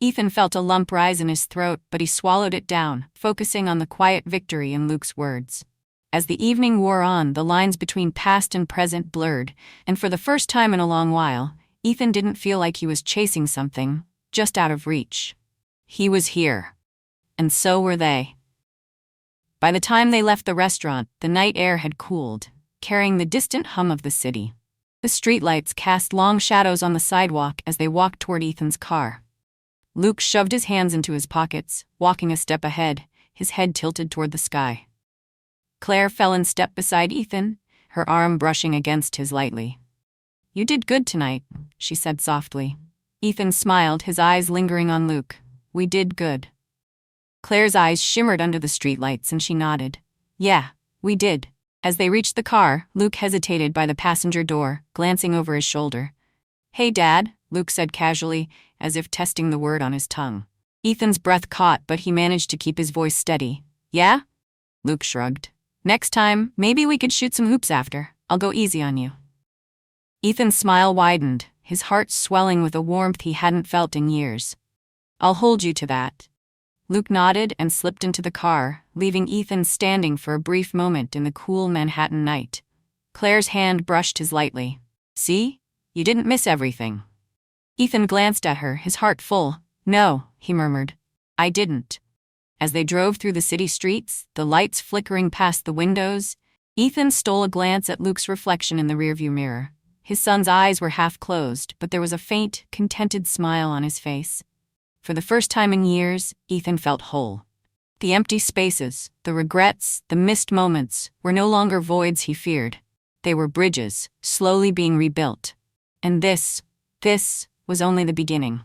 Ethan felt a lump rise in his throat, but he swallowed it down, focusing on the quiet victory in Luke's words. As the evening wore on, the lines between past and present blurred, and for the first time in a long while, Ethan didn't feel like he was chasing something, just out of reach. He was here. And so were they. By the time they left the restaurant, the night air had cooled, carrying the distant hum of the city. The streetlights cast long shadows on the sidewalk as they walked toward Ethan's car. Luke shoved his hands into his pockets, walking a step ahead, his head tilted toward the sky. Claire fell in step beside Ethan, her arm brushing against his lightly. You did good tonight, she said softly. Ethan smiled, his eyes lingering on Luke. We did good. Claire's eyes shimmered under the streetlights and she nodded. Yeah, we did. As they reached the car, Luke hesitated by the passenger door, glancing over his shoulder. Hey Dad, Luke said casually, as if testing the word on his tongue. Ethan's breath caught, but he managed to keep his voice steady. Yeah? Luke shrugged. Next time, maybe we could shoot some hoops after. I'll go easy on you. Ethan's smile widened, his heart swelling with a warmth he hadn't felt in years. I'll hold you to that. Luke nodded and slipped into the car, leaving Ethan standing for a brief moment in the cool Manhattan night. Claire's hand brushed his lightly. See? You didn't miss everything. Ethan glanced at her, his heart full. No, he murmured. I didn't. As they drove through the city streets, the lights flickering past the windows, Ethan stole a glance at Luke's reflection in the rearview mirror. His son's eyes were half closed, but there was a faint, contented smile on his face. For the first time in years, Ethan felt whole. The empty spaces, the regrets, the missed moments were no longer voids he feared. They were bridges, slowly being rebuilt. And this was only the beginning.